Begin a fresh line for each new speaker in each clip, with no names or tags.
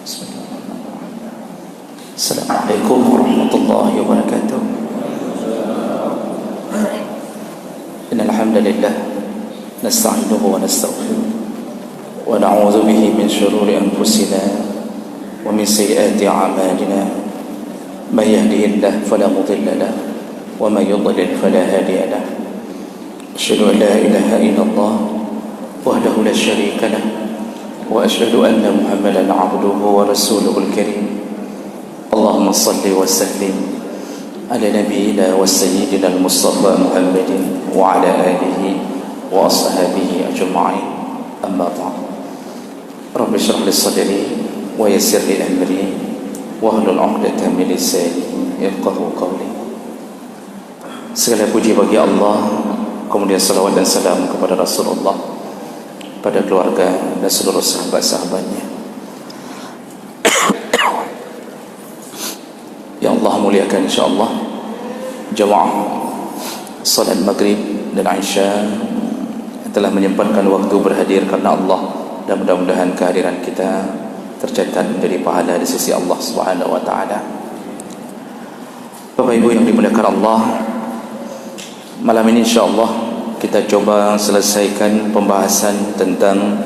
Bismillahirrahmanirrahim. Assalamualaikum warahmatullahi wabarakatuh. Innal hamdalillah nasta'inuhu wa nastaghfiruh wa na'udzu bihi min shururi anfusina wa min sayyiati a'malina. May yahdihillahu fala mudilla lahu wa may yudlil fala hadiya lahu. Asyhadu an la ilaha illallah wahdahu la syarika lahu wa asyhadu anna Muhammadan 'abduhu wa rasuluhul karim. Allahumma salli wa sallim ala nabiyyina wa sayyidina al-Mustafa Muhammadin wa ala alihi wa ashabihi ajma'in. Amma ba'd. Rabbi shrah li sadri wa yassir li amri wahlul 'uqdatam min lisani yafqahu qawli. Segala puji bagi Allah, kemudian salawat dan salam kepada Rasulullah, pada keluarga dan seluruh sahabat-sahabatnya yang Allah muliakan. InsyaAllah jamaah salat maghrib dan Isya yang telah menyempatkan waktu berhadir karena Allah, dan mudah-mudahan kehadiran kita tercatat menjadi pahala di sisi Allah Subhanahu wa taala. Bapak Ibu yang dimuliakan Allah, malam ini insyaAllah kita coba selesaikan pembahasan tentang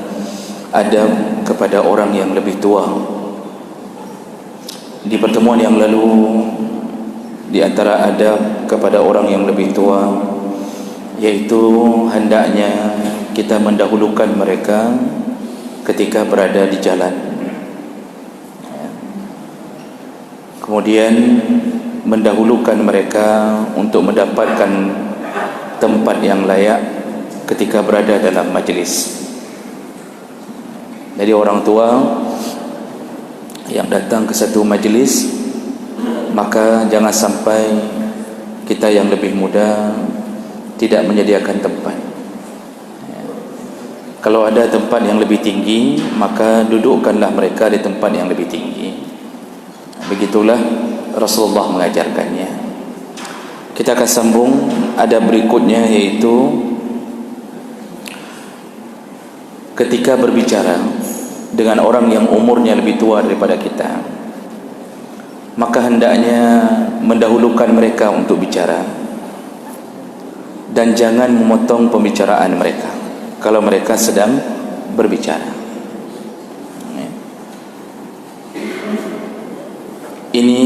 adab kepada orang yang lebih tua. Di pertemuan yang lalu, di antara adab kepada orang yang lebih tua, yaitu hendaknya kita mendahulukan mereka ketika berada di jalan, kemudian mendahulukan mereka untuk mendapatkan tempat yang layak ketika berada dalam majlis. Jadi orang tua yang datang ke satu majlis, maka jangan sampai kita yang lebih muda tidak menyediakan tempat. Kalau ada tempat yang lebih tinggi, maka dudukkanlah mereka di tempat yang lebih tinggi. Begitulah Rasulullah mengajarkannya. Kita akan sambung adab berikutnya, yaitu ketika berbicara dengan orang yang umurnya lebih tua daripada kita, maka hendaknya mendahulukan mereka untuk bicara dan jangan memotong pembicaraan mereka kalau mereka sedang berbicara. Ini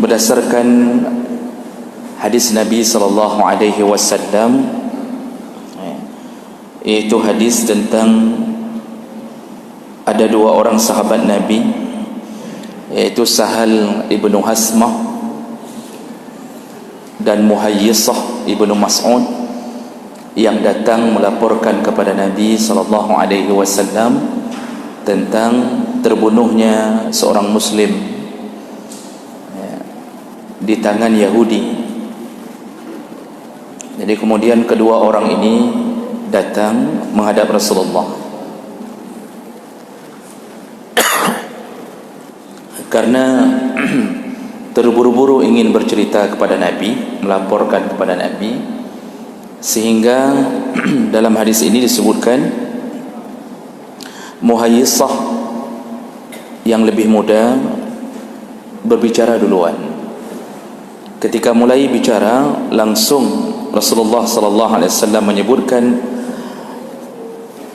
berdasarkan hadis Nabi sallallahu alaihi wasallam, yaitu hadis tentang ada dua orang sahabat Nabi, yaitu Sahal ibnu Hasmah dan Muhayyisah ibnu Mas'ud, yang datang melaporkan kepada Nabi sallallahu alaihi wasallam tentang terbunuhnya seorang muslim di tangan Yahudi. Jadi kemudian kedua orang ini datang menghadap Rasulullah karena terburu-buru ingin bercerita kepada Nabi, melaporkan kepada Nabi, sehingga dalam hadis ini disebutkan Muhayyisah yang lebih muda berbicara duluan. Ketika mulai bicara, langsung Rasulullah sallallahu alaihi wasallam menyebutkan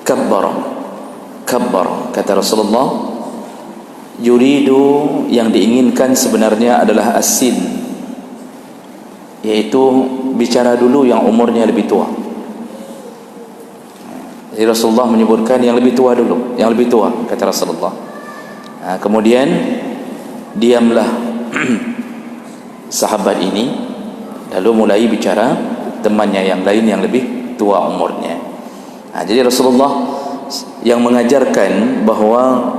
kabbar, kata Rasulullah, yuridu, yang diinginkan sebenarnya adalah asin, yaitu bicara dulu yang umurnya lebih tua. Jadi Rasulullah menyebutkan yang lebih tua dulu, yang lebih tua, kata Rasulullah. Kemudian diamlah sahabat ini, lalu mulai bicara temannya yang lain yang lebih tua umurnya. Jadi Rasulullah yang mengajarkan bahawa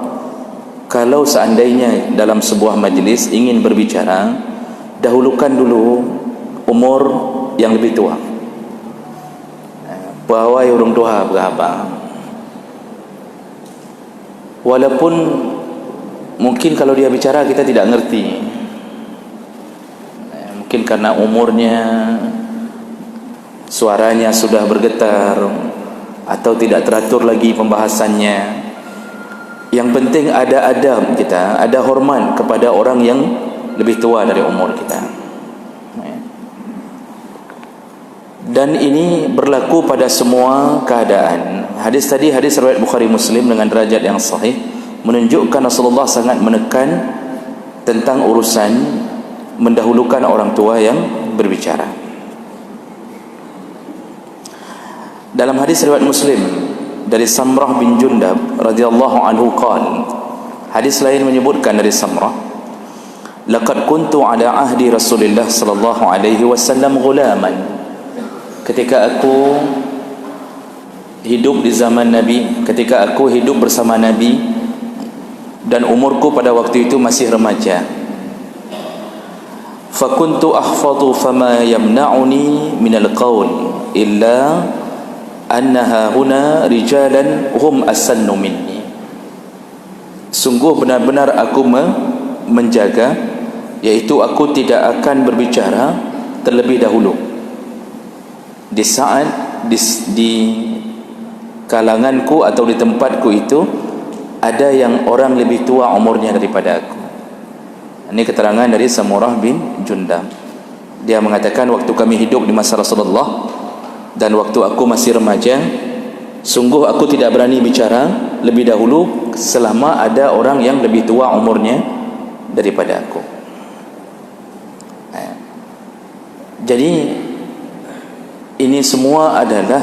kalau seandainya dalam sebuah majlis ingin berbicara, dahulukan dulu umur yang lebih tua. Bawai orang tua berapa, walaupun mungkin kalau dia bicara kita tidak ngerti, mungkin karena umurnya, suaranya sudah bergetar, atau tidak teratur lagi pembahasannya. Yang penting ada adab kita, ada hormat kepada orang yang lebih tua dari umur kita. Dan ini berlaku pada semua keadaan. Hadis tadi, hadis riwayat Bukhari Muslim dengan derajat yang sahih, menunjukkan Rasulullah sangat menekan tentang urusan mendahulukan orang tua yang berbicara. Dalam hadis riwayat Muslim dari Samrah bin Jundab radhiyallahu anhu qala, hadis lain menyebutkan dari Samrah, laqad kuntu ala ahdi Rasulillah sallallahu alaihi wasallam ghulaman, ketika aku hidup di zaman Nabi, ketika aku hidup bersama Nabi dan umurku pada waktu itu masih remaja, fakuntu ahfadhu fama yamna'uni minal qaul illa annaha huna rijalan hum asannu minni. Sungguh benar-benar aku menjaga, yaitu aku tidak akan berbicara terlebih dahulu di saat di kalanganku atau di tempatku itu ada yang orang lebih tua umurnya daripada aku. Ini keterangan dari Samurah bin Jundab. Dia mengatakan, waktu kami hidup di masa Rasulullah dan waktu aku masih remaja, sungguh aku tidak berani bicara lebih dahulu selama ada orang yang lebih tua umurnya daripada aku. Jadi ini semua adalah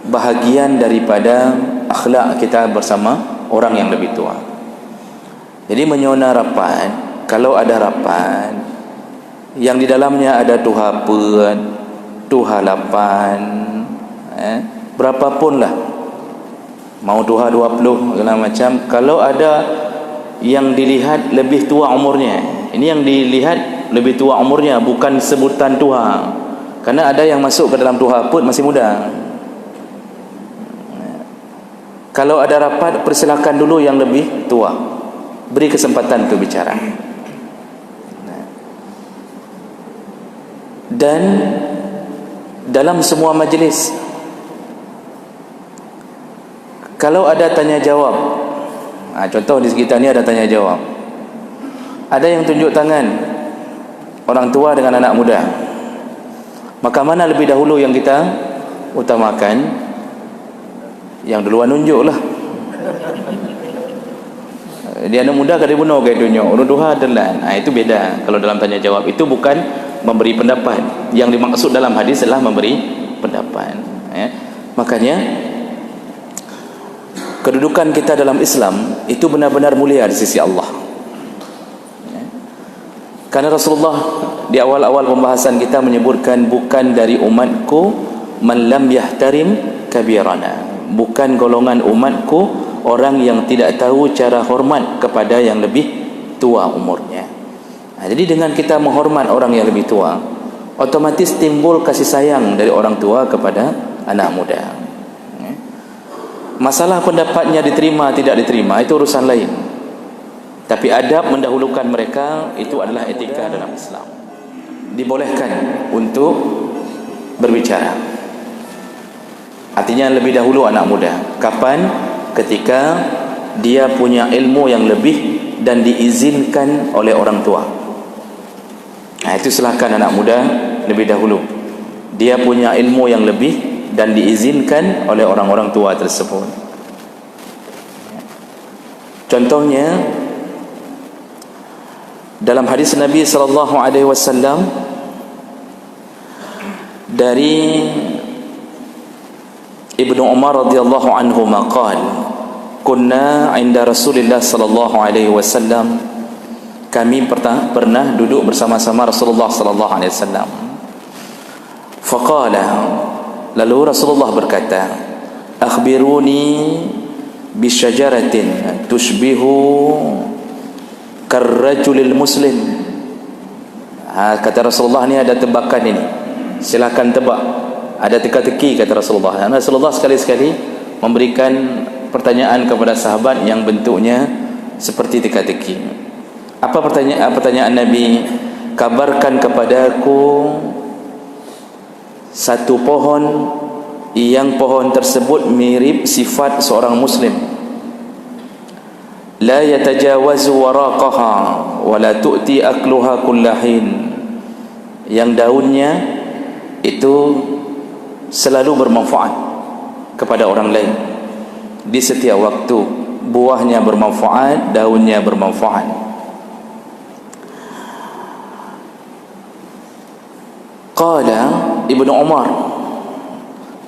bahagian daripada akhlak kita bersama orang yang lebih tua. Jadi menyona rapat, kalau ada rapat yang di dalamnya ada tuhapan, tuhalapan, berapapun lah, mau tuha 20 segala macam, kalau ada yang dilihat lebih tua umurnya, ini yang dilihat lebih tua umurnya, bukan sebutan tuha. Karena ada yang masuk ke dalam tuha pun masih muda. Kalau ada rapat, persilakan dulu yang lebih tua, beri kesempatan untuk bicara. Dan dalam semua majlis, kalau ada tanya jawab, contoh di sekitar ni ada tanya jawab, ada yang tunjuk tangan, orang tua dengan anak muda, maka mana lebih dahulu yang kita utamakan? Yang duluan nunjuk lah. Dia anak muda ke dia bunuh ke tunjuk, orang tua adalah, itu beda. Kalau dalam tanya jawab itu bukan memberi pendapat. Yang dimaksud dalam hadis adalah memberi pendapat. Makanya kedudukan kita dalam Islam itu benar-benar mulia di sisi Allah. Karena Rasulullah di awal-awal pembahasan kita menyebutkan, bukan dari umatku man lam yahtarim kabirana, bukan golongan umatku orang yang tidak tahu cara hormat kepada yang lebih tua umurnya. Jadi dengan kita menghormat orang yang lebih tua, otomatis timbul kasih sayang dari orang tua kepada anak muda. Masalah pendapatnya diterima tidak diterima itu urusan lain, tapi adab mendahulukan mereka itu adalah etika dalam Islam. Dibolehkan untuk berbicara, artinya lebih dahulu anak muda. Kapan? Ketika dia punya ilmu yang lebih dan diizinkan oleh orang tua. Itu silakan anak muda lebih dahulu. Dia punya ilmu yang lebih dan diizinkan oleh orang-orang tua tersebut. Contohnya dalam hadis Nabi sallallahu alaihi wasallam dari Ibnu Umar radhiyallahu anhu maqal, kunna 'inda Rasulillah sallallahu alaihi wasallam, kami pernah duduk bersama-sama Rasulullah sallallahu alaihi wasallam. Faqala, lalu Rasulullah berkata, akhbiruni bisyajaratin tushbihu karrajulil muslim. Kata Rasulullah, ni ada tebakan ini, silakan tebak. Ada teka-teki, kata Rasulullah. Dan Rasulullah sekali-sekali memberikan pertanyaan kepada sahabat yang bentuknya seperti teka-teki. Apa pertanyaan Nabi? Kabarkan kepadaku satu pohon yang pohon tersebut mirip sifat seorang muslim. la yatajawazu waraqaha wa la tu'ti akluha kullahin, yang daunnya itu selalu bermanfaat kepada orang lain di setiap waktu. Buahnya bermanfaat, daunnya bermanfaat. Qala Ibnu Umar,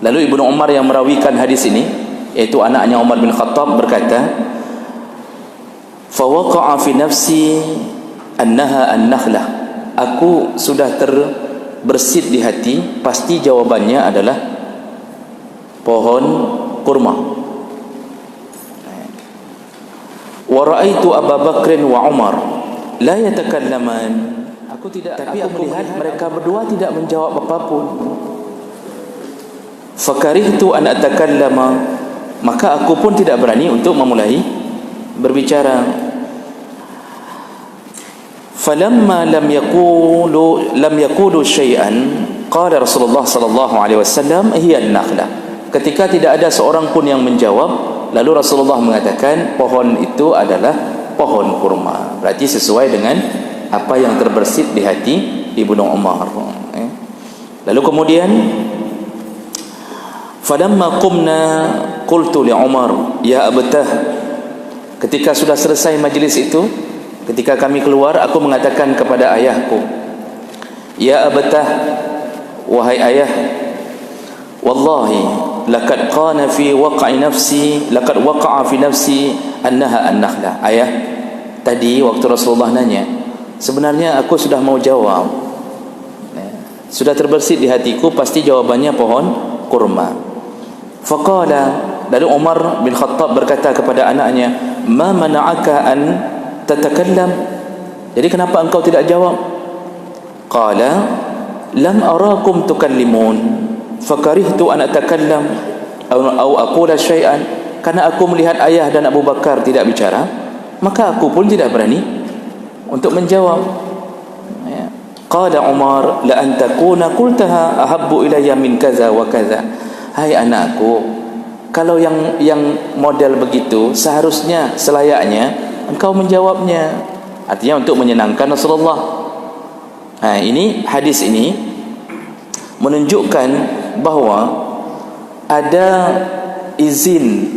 lalu Ibnu Umar yang merawikan hadis ini, yaitu anaknya Umar bin Khattab, berkata, fawaqa'a fi nafsi annaha an-nakhlah, aku sudah terbersit di hati, pasti jawabannya adalah pohon kurma. Wa ra'aitu Abu Bakr wa Umar la yatakallaman, tapi aku melihat mereka berdua tidak menjawab apapun. Fakarihtu an atakallama, maka aku pun tidak berani untuk memulai berbicara. Falamma lam yaqulu syai'an qala Rasulullah sallallahu alaihi wasallam hiya an-nakhlah. Ketika tidak ada seorang pun yang menjawab, lalu Rasulullah mengatakan pohon itu adalah pohon kurma. Berarti sesuai dengan apa yang terbersit di hati Ibnu Umar. Lalu kemudian falamma qumna qultu li Umar ya abtah, ketika sudah selesai majlis itu, ketika kami keluar, aku mengatakan kepada ayahku, ya abtah, wahai ayah, wallahi laqad qana fi waqa'i nafsi, laqad waqa'a fi nafsi annaha an-nakhlah. Ayah, tadi waktu Rasulullah nanya, sebenarnya aku sudah mau jawab, sudah terbersit di hatiku, pasti jawabannya pohon kurma. Faqala, lalu Umar bin Khattab berkata kepada anaknya, ma mana'aka an tatakallam, jadi kenapa engkau tidak jawab? Qala lam arakum tukallimun fakarihtu an atakallam atau aqula syai'an, karena aku melihat ayah dan Abu Bakar tidak bicara, maka aku pun tidak berani untuk menjawab. Qala Umar la an takuna qultaha ahabbu ilayya min kaza wa kaza. Hai anakku, kalau yang model begitu seharusnya selayaknya engkau menjawabnya, artinya untuk menyenangkan Rasulullah. Ini hadis ini menunjukkan bahawa ada izin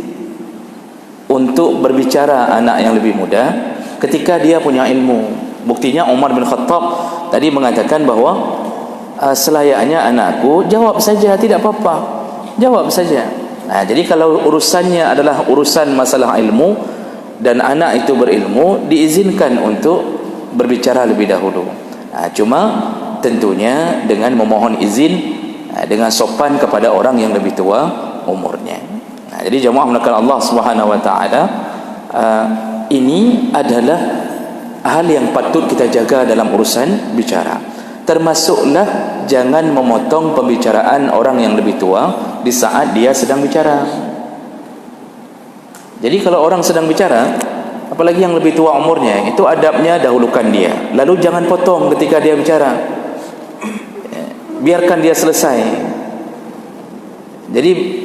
untuk berbicara anak yang lebih muda ketika dia punya ilmu. Buktinya Umar bin Khattab tadi mengatakan bahawa selayaknya anakku jawab saja, tidak apa-apa, jawab saja. Jadi kalau urusannya adalah urusan masalah ilmu dan anak itu berilmu, diizinkan untuk berbicara lebih dahulu. Cuma tentunya dengan memohon izin dengan sopan kepada orang yang lebih tua umurnya. Jadi jemaah melakukan Allah Subhanahu wa taala, ini adalah hal yang patut kita jaga dalam urusan bicara. Termasuklah jangan memotong pembicaraan orang yang lebih tua di saat dia sedang bicara. Jadi kalau orang sedang bicara, apalagi yang lebih tua umurnya, itu adabnya dahulukan dia, lalu jangan potong ketika dia bicara, biarkan dia selesai. Jadi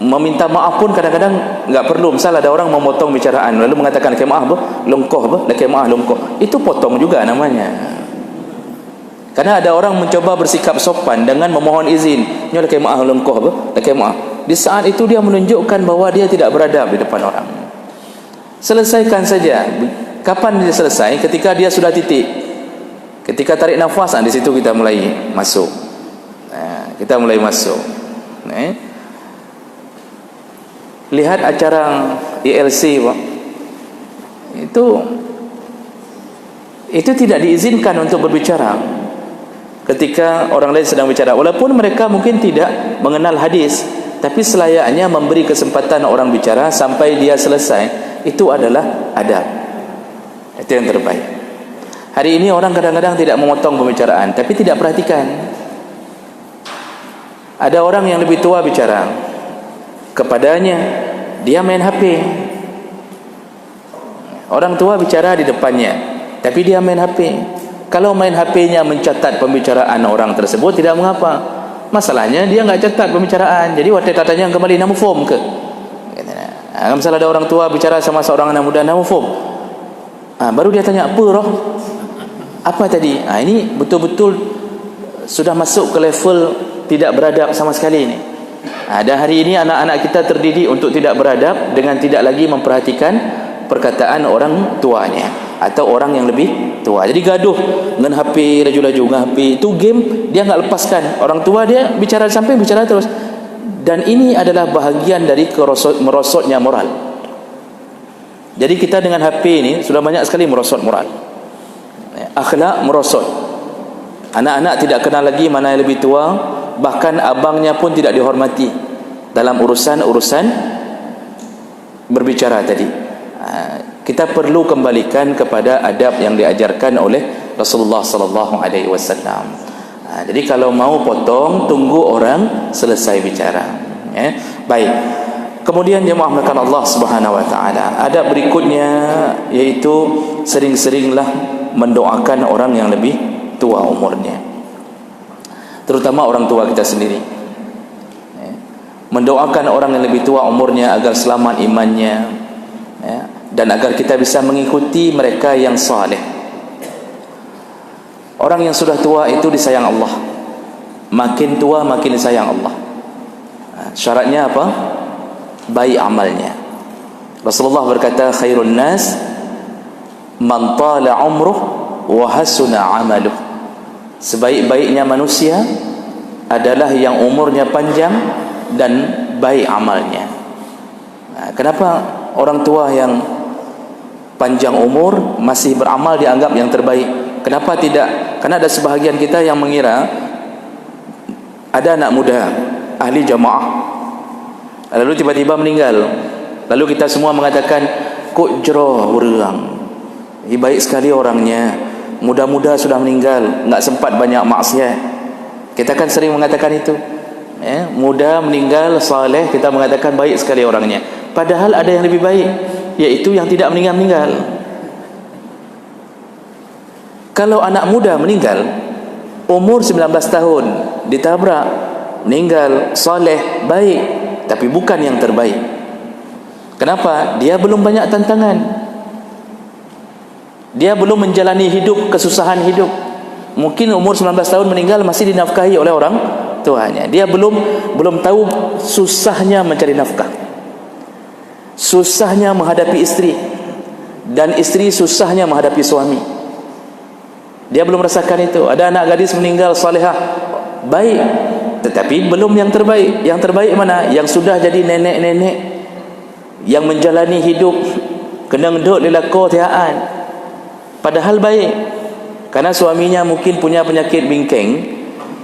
meminta maaf pun kadang-kadang enggak perlu. Misal ada orang memotong bicaraan lalu mengatakan laki maaf longkoh laki maaf longkoh, itu potong juga namanya. Karena ada orang mencoba bersikap sopan dengan memohon izin, nyo laki maaf longkoh laki maaf. Di saat itu dia menunjukkan bahawa dia tidak beradab di depan orang. Selesaikan saja. Kapan dia selesai? Ketika dia sudah titik, ketika tarik nafas, di situ kita mulai masuk. Kita mulai masuk. Lihat acara ILC, Pak. Itu tidak diizinkan untuk berbicara ketika orang lain sedang bicara, walaupun mereka mungkin tidak mengenal hadis, tapi selayaknya memberi kesempatan orang bicara sampai dia selesai. Itu adalah adab. Itu yang terbaik. Hari ini orang kadang-kadang tidak memotong pembicaraan, tapi tidak perhatikan. Ada orang yang lebih tua bicara, kepadanya dia main HP. Orang tua bicara di depannya, tapi dia main HP. Kalau main HP-nya mencatat pembicaraan orang tersebut, tidak mengapa. Masalahnya dia enggak catat pembicaraan. Jadi waktu tatanya kembali nama form ke. Misalnya ada orang tua bicara sama seorang anak muda, "Naufum." Baru dia tanya, "Apa roh? Apa tadi?" Ini betul-betul sudah masuk ke level tidak beradab sama sekali ini. Dan hari ini anak-anak kita terdidik untuk tidak beradab dengan tidak lagi memperhatikan perkataan orang tuanya atau orang yang lebih tua. Jadi gaduh dengan HP, laju-laju dengan HP, itu game dia enggak lepaskan. Orang tua dia bicara sampai bicara terus. Dan ini adalah bahagian dari merosotnya moral. Jadi kita dengan HP ini sudah banyak sekali merosot moral. Akhlak merosot. Anak-anak tidak kenal lagi mana yang lebih tua, bahkan abangnya pun tidak dihormati dalam urusan-urusan berbicara tadi. Kita perlu kembalikan kepada adab yang diajarkan oleh Rasulullah sallallahu alaihi wasallam. Jadi kalau mau potong, tunggu orang selesai bicara. Baik. Kemudian jemaah melakukan Allah Subhanahu wa taala. Adab berikutnya yaitu sering-seringlah mendoakan orang yang lebih tua umurnya. Terutama orang tua kita sendiri. Mendoakan orang yang lebih tua umurnya agar selamat imannya, dan agar kita bisa mengikuti mereka yang saleh. Orang yang sudah tua itu disayang Allah. Makin tua makin disayang Allah. Syaratnya apa? Baik amalnya. Rasulullah berkata, "Khairun nas man tala umruh wa hasuna amaluh." Sebaik-baiknya manusia adalah yang umurnya panjang dan baik amalnya. Kenapa orang tua yang panjang umur masih beramal dianggap yang terbaik? Kenapa tidak? Karena ada sebahagian kita yang mengira ada anak muda ahli jamaah lalu tiba-tiba meninggal, lalu kita semua mengatakan kok jroh orang ini baik sekali orangnya, muda-muda sudah meninggal, enggak sempat banyak maksiat. Kita kan sering mengatakan itu, muda meninggal saleh, kita mengatakan baik sekali orangnya. Padahal ada yang lebih baik, yaitu yang tidak meninggal. Kalau anak muda meninggal umur 19 tahun, ditabrak, meninggal, saleh, baik, tapi bukan yang terbaik. Kenapa? Dia belum banyak tantangan. Dia belum menjalani hidup, kesusahan hidup. Mungkin umur 19 tahun meninggal masih dinafkahi oleh orang tuanya. Dia belum tahu susahnya mencari nafkah, susahnya menghadapi istri, dan istri susahnya menghadapi suami. Dia belum merasakan itu. Ada anak gadis meninggal salihah, baik, tetapi belum yang terbaik. Yang terbaik mana? Yang sudah jadi nenek-nenek, yang menjalani hidup kena duduk di lako tiaan, padahal baik. Karena suaminya mungkin punya penyakit bingkeng,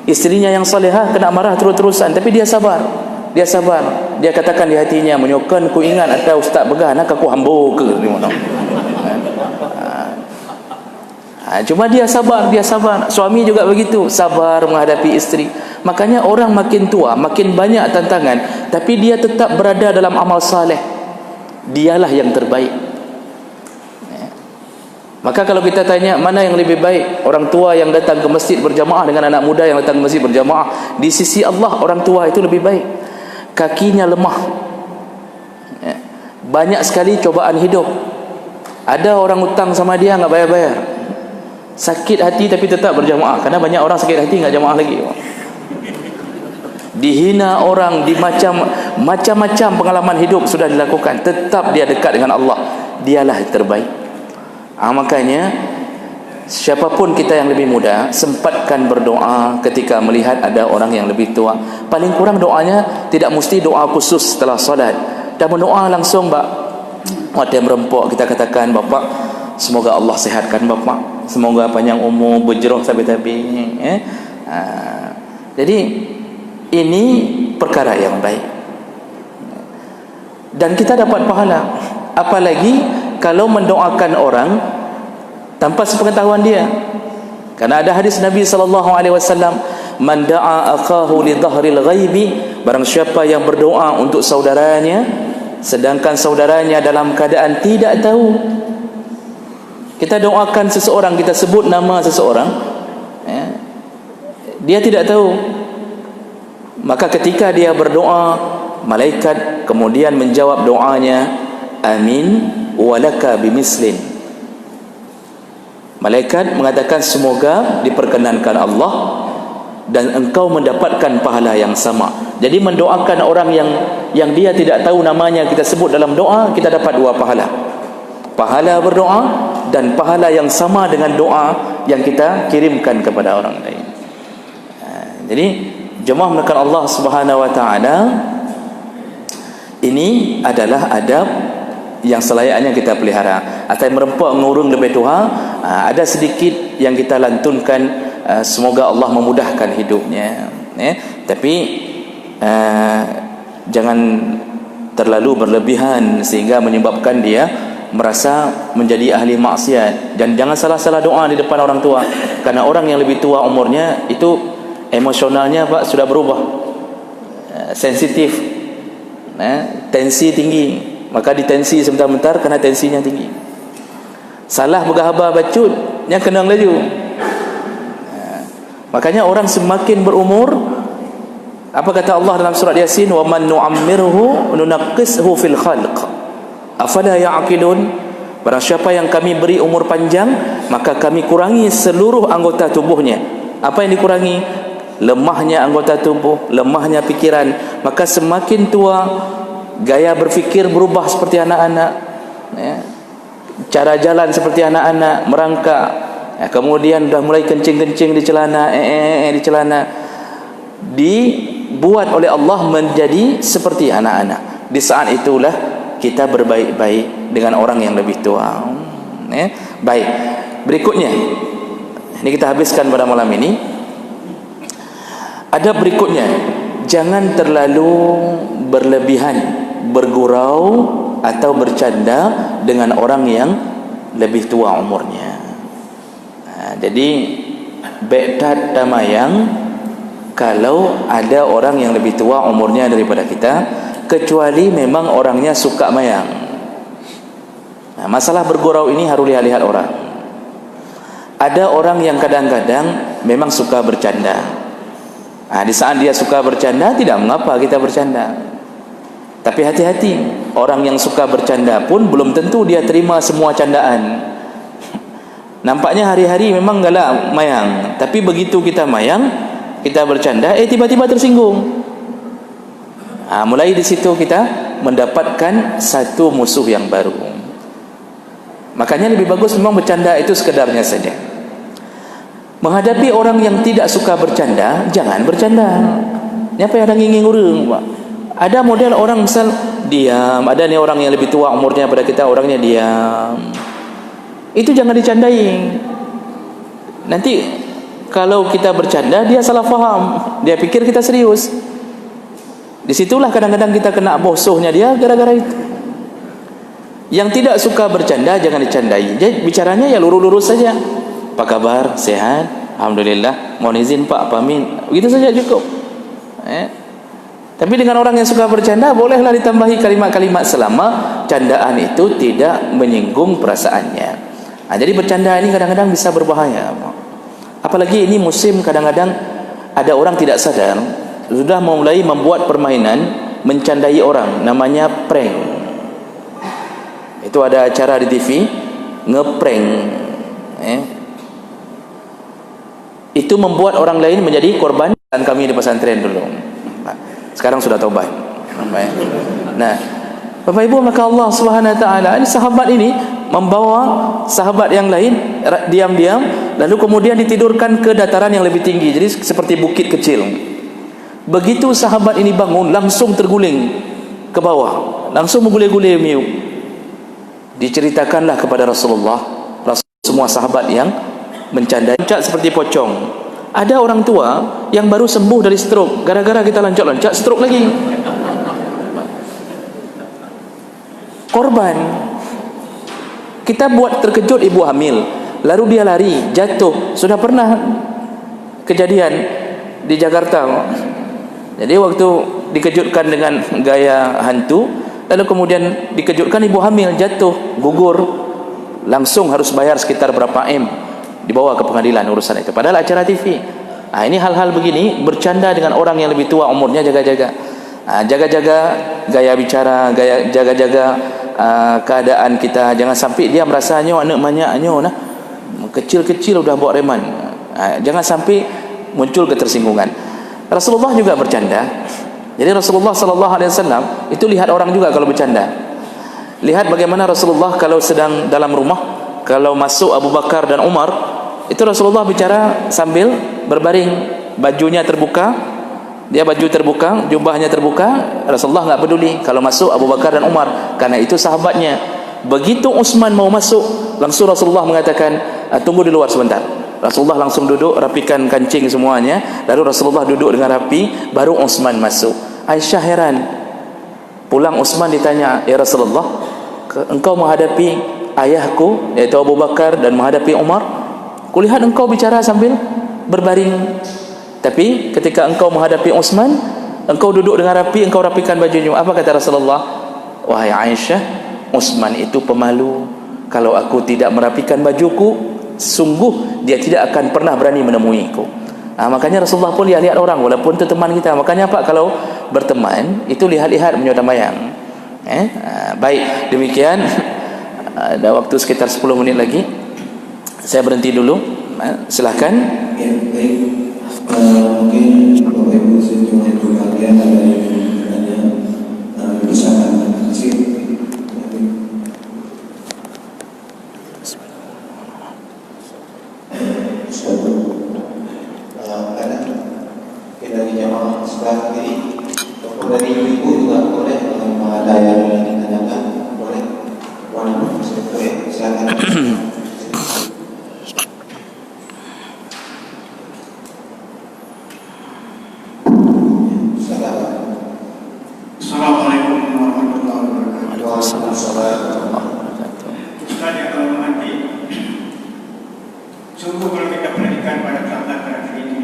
istrinya yang salihah kena marah terus-terusan, tapi dia sabar. Dia sabar. Dia katakan di hatinya, "Menyokan ku ingat atau ustaz begah nak aku hambur ke di mana." Cuma dia sabar. Suami juga begitu, sabar menghadapi istri. Makanya orang makin tua, makin banyak tantangan, tapi dia tetap berada dalam amal saleh. Dialah yang terbaik. Maka kalau kita tanya mana yang lebih baik, orang tua yang datang ke masjid berjamaah dengan anak muda yang datang ke masjid berjamaah, di sisi Allah orang tua itu lebih baik. Kakinya lemah, banyak sekali cobaan hidup. Ada orang utang sama dia enggak bayar-bayar, sakit hati tapi tetap berjamaah. Karena banyak orang sakit hati enggak jamaah lagi. Dihina orang, di macam-macam pengalaman hidup sudah dilakukan, tetap dia dekat dengan Allah. Dialah yang terbaik. Makanya siapapun kita yang lebih muda, sempatkan berdoa ketika melihat ada orang yang lebih tua. Paling kurang doanya tidak mesti doa khusus setelah solat. Dah berdoa langsung, waktu yang merempok kita katakan, "Bapak, semoga Allah sehatkan Bapak, semoga panjang umur, berjeroh sampai-sampai." Jadi ini perkara yang baik dan kita dapat pahala. Apalagi kalau mendoakan orang tanpa sepengetahuan dia. Karena ada hadis Nabi SAW, "Man da'a akahu li dhahril ghaibi," barang siapa yang berdoa untuk saudaranya sedangkan saudaranya dalam keadaan tidak tahu. Kita doakan seseorang, kita sebut nama seseorang, dia tidak tahu. Maka ketika dia berdoa, malaikat kemudian menjawab doanya, amin walaka bimislin. Malaikat mengatakan semoga diperkenankan Allah dan engkau mendapatkan pahala yang sama. Jadi mendoakan orang yang dia tidak tahu namanya, kita sebut dalam doa, kita dapat dua pahala. Pahala berdoa dan pahala yang sama dengan doa yang kita kirimkan kepada orang lain. Jadi jemaah menekan Allah Subhanahu wa taala, ini adalah adab yang selayaknya kita pelihara. Atau merempak ngurung lebih tua, ada sedikit yang kita lantunkan, semoga Allah memudahkan hidupnya. Tapi jangan terlalu berlebihan sehingga menyebabkan dia merasa menjadi ahli maksiat. Dan jangan salah-salah doa di depan orang tua, karena orang yang lebih tua umurnya itu emosionalnya Pak sudah berubah, sensitif, tensi tinggi, maka ditensi sebentar-bentar kerana tensinya tinggi. Salah bergahabar bacut yang kena laju. Makanya orang semakin berumur, apa kata Allah dalam surat Yasin, wa man nu'ammirhu nunaqqishu fil khalq afala ya'qilun. Barang siapa yang kami beri umur panjang, maka kami kurangi seluruh anggota tubuhnya. Apa yang dikurangi? Lemahnya anggota tubuh, lemahnya pikiran. Maka semakin tua, gaya berfikir berubah seperti anak-anak, cara jalan seperti anak-anak, merangkak, kemudian dah mulai kencing-kencing di celana, di celana, dibuat oleh Allah menjadi seperti anak-anak. Di saat itulah kita berbaik-baik dengan orang yang lebih tua. Baik, berikutnya ini kita habiskan pada malam ini. Adab berikutnya, jangan terlalu berlebihan, bergurau atau bercanda dengan orang yang lebih tua umurnya. Jadi bedat damayang kalau ada orang yang lebih tua umurnya daripada kita, kecuali memang orangnya suka mayang. Masalah bergurau ini harus lihat-lihat orang. Ada orang yang kadang-kadang memang suka bercanda. Di saat dia suka bercanda, tidak mengapa kita bercanda. Tapi hati-hati, orang yang suka bercanda pun belum tentu dia terima semua candaan. Nampaknya hari-hari memang galak mayang, tapi begitu kita mayang, kita bercanda, tiba-tiba tersinggung. Mulai di situ kita mendapatkan satu musuh yang baru. Makanya lebih bagus memang bercanda itu sekedarnya saja. Menghadapi orang yang tidak suka bercanda, jangan bercanda. Apa yang ada nginging urang, Pak? Ada model orang misal diam, ada nih orang yang lebih tua umurnya pada kita, orangnya diam. Itu jangan dicandai. Nanti kalau kita bercanda, dia salah faham, dia pikir kita serius. Disitulah kadang-kadang kita kena bosohnya dia gara-gara itu. Yang tidak suka bercanda jangan dicandai. Jadi bicaranya ya lurus-lurus saja. Apa kabar? Sehat? Alhamdulillah. Mohon izin Pak, pamit. Begitu saja cukup. Tapi dengan orang yang suka bercanda, bolehlah ditambahi kalimat-kalimat selama candaan itu tidak menyinggung perasaannya. Jadi bercanda ini kadang-kadang bisa berbahaya. Apalagi ini musim, kadang-kadang ada orang tidak sadar sudah mulai membuat permainan mencandai orang, namanya prank. Itu ada acara di TV ngeprank. Itu membuat orang lain menjadi korban. Dan kami di pesantren dulu, sekarang sudah taubat. Nah, Bapak Ibu, maka Allah Subhanahu wa taala, ini sahabat ini membawa sahabat yang lain diam-diam, lalu kemudian ditidurkan ke dataran yang lebih tinggi, jadi seperti bukit kecil. Begitu sahabat ini bangun, langsung terguling ke bawah, langsung menggulai-gulai miuk. Diceritakanlah kepada Rasulullah, semua sahabat yang mencandai seperti pocong. Ada orang tua yang baru sembuh dari stroke, gara-gara kita loncat-loncat stroke lagi. Korban. Kita buat terkejut ibu hamil, lalu dia lari, jatuh. Sudah pernah kejadian di Jakarta. Jadi waktu dikejutkan dengan gaya hantu, lalu kemudian dikejutkan ibu hamil, jatuh, gugur, langsung harus bayar sekitar berapa M, dibawa ke pengadilan urusan itu, padahal acara TV. Ini hal-hal begini, bercanda dengan orang yang lebih tua umurnya, jaga-jaga. Jaga-jaga gaya bicara, jaga-jaga keadaan kita. Jangan sampai dia merasanya anak manyaknya nah, kecil-kecil udah bawa reman. Jangan sampai muncul ketersinggungan. Rasulullah juga bercanda. Jadi Rasulullah sallallahu alaihi wasallam itu lihat orang juga kalau bercanda. Lihat bagaimana Rasulullah kalau sedang dalam rumah, kalau masuk Abu Bakar dan Umar, itu Rasulullah bicara sambil berbaring, bajunya terbuka, dia baju terbuka, jubahnya terbuka. Rasulullah enggak peduli kalau masuk Abu Bakar dan Umar, karena itu sahabatnya. Begitu Utsman mau masuk, langsung Rasulullah mengatakan, tunggu di luar sebentar. Rasulullah langsung duduk, rapikan kancing semuanya, lalu Rasulullah duduk dengan rapi, baru Utsman masuk. Aisyah heran. Pulang Utsman ditanya, "Ya Rasulullah, engkau menghadapi ayahku yaitu Abu Bakar dan menghadapi Umar, kulihat engkau bicara sambil berbaring. Tapi ketika engkau menghadapi Utsman, engkau duduk dengan rapi, engkau rapikan bajunya." Apa kata Rasulullah? "Wahai Aisyah, Utsman itu pemalu. Kalau aku tidak merapikan bajuku, sungguh dia tidak akan pernah berani menemuiku." Makanya Rasulullah pun lihat-lihat orang walaupun itu teman kita. Makanya Pak, kalau berteman itu lihat-lihat menyodambayang. Baik, demikian. Ada waktu sekitar 10 menit lagi. Saya berhenti dulu. Silakan.
Ya, baik. Mungkin Bapak Ibu sejumlah itu kalian ada yang bertanya bersama sih. Karena kita di jamaah setelah ini, dari ibu juga boleh, kalau ada yang ditanyakan boleh. Walau silakan.
Assalamualaikum warahmatullahi wabarakatuh.
Waalaikumsalam.
Ustaz yang hormati, sungguh kalau kita perhatikan pada zaman terakhir ini,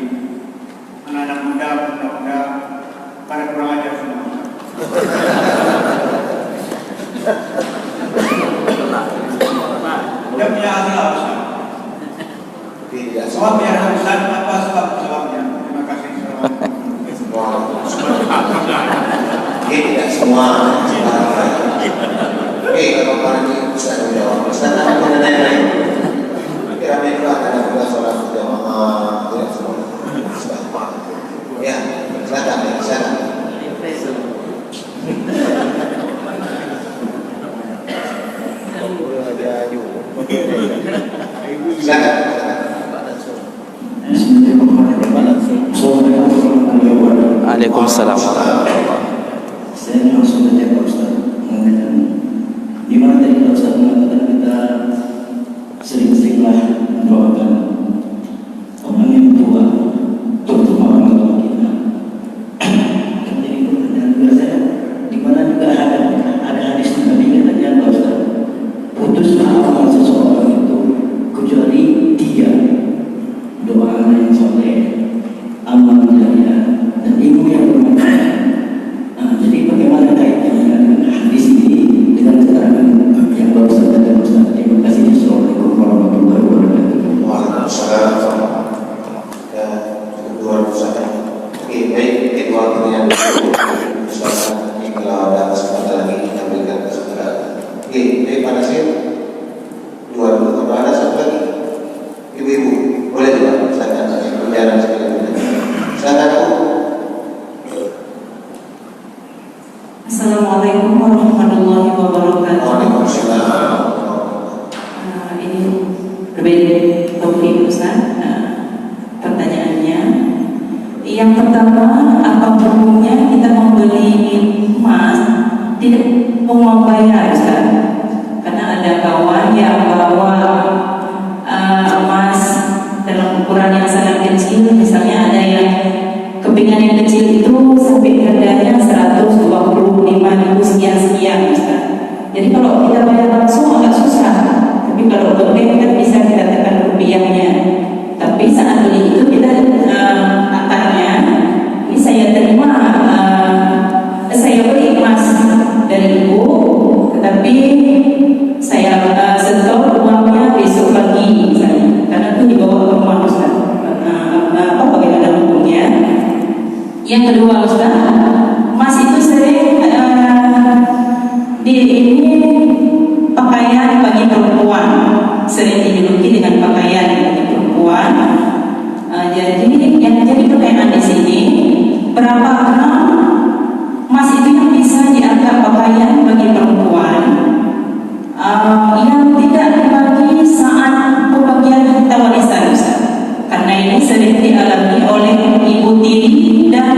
anak-anak muda pada kurang ajar semua. Dia punya akhlak Ustaz. Sebabnya Ustaz, apa sebabnya? Terima kasih.
Tidak semua. Oke, kalau kemarin Ustaz menjawab, Ustaz apa yang lain? Kira mereka ada juga sholat jamaah tidak semua. Ya, silakan ya, silakan. Silakan.
Waalaikumsalam.
Saya langsung saja Pak Ustaz mengatakan, di mana tadi Pak Ustaz mengatakan kita sering-seringlah mendoakan orang yang tua, terutama orang tua kita. Dan jadi pertanyaan juga saya, di mana juga ada hadis Nabi katanya Pak Ustaz, putuslah amal seseorang itu kecuali 3, doa yang soleh, amal jariah, dan ibu yang bermanfaat. Jadi bagaimana kaitannya dengan hadis ini dengan keterangan yang baru saja dari Ustaz? Terima kasih. Assalamualaikum warahmatullahi wabarakatuh.
Waalaikumsalam. Ya, kedua Ustaz. Oke, baik, itu waktunya dulu. Ustaz, ini kalau ada kesempatan lagi kita berikan kesempatan. Oke, baik, pada saya dua dulu. Kalau ada satu lagi, ibu-ibu boleh juga. Silakan, saya berjalan sekali. Silakan.
Assalamualaikum warahmatullahi wabarakatuh.
Waalaikumsalam.
Ini berbeda topik Ustaz. Pertanyaannya, yang pertama, apa hukumnya kita membeli emas tidak uang bayar Ustaz? Karena ada kawan yang bawa emas dalam ukuran yang sangat kecil, misalnya ada yang kepingan yang kecil itu sampai harganya 125.000 sekian Ustaz. Jadi kalau kita bayar langsung agak susah, tapi kalau gede kan bisa kita tekan rupiahnya. Tapi saat beli itu kita katanya, ini saya terima, saya beli emas dari ibu, tetapi saya setor uangnya besok pagi misalnya, karena itu dibawa ke rumah Ustaz. Bagaimana hukumnya? Yang kedua Ustaz, emas itu dijuluki dengan pakaian bagi perempuan. Jadi yang jadi pertanyaan di sini, berapa gram emas itu yang bisa dianggap pakaian bagi perempuan yang tidak dibagi saat pembagian harta warisan, Ustaz? Karena ini sering dialami oleh ibu tiri dan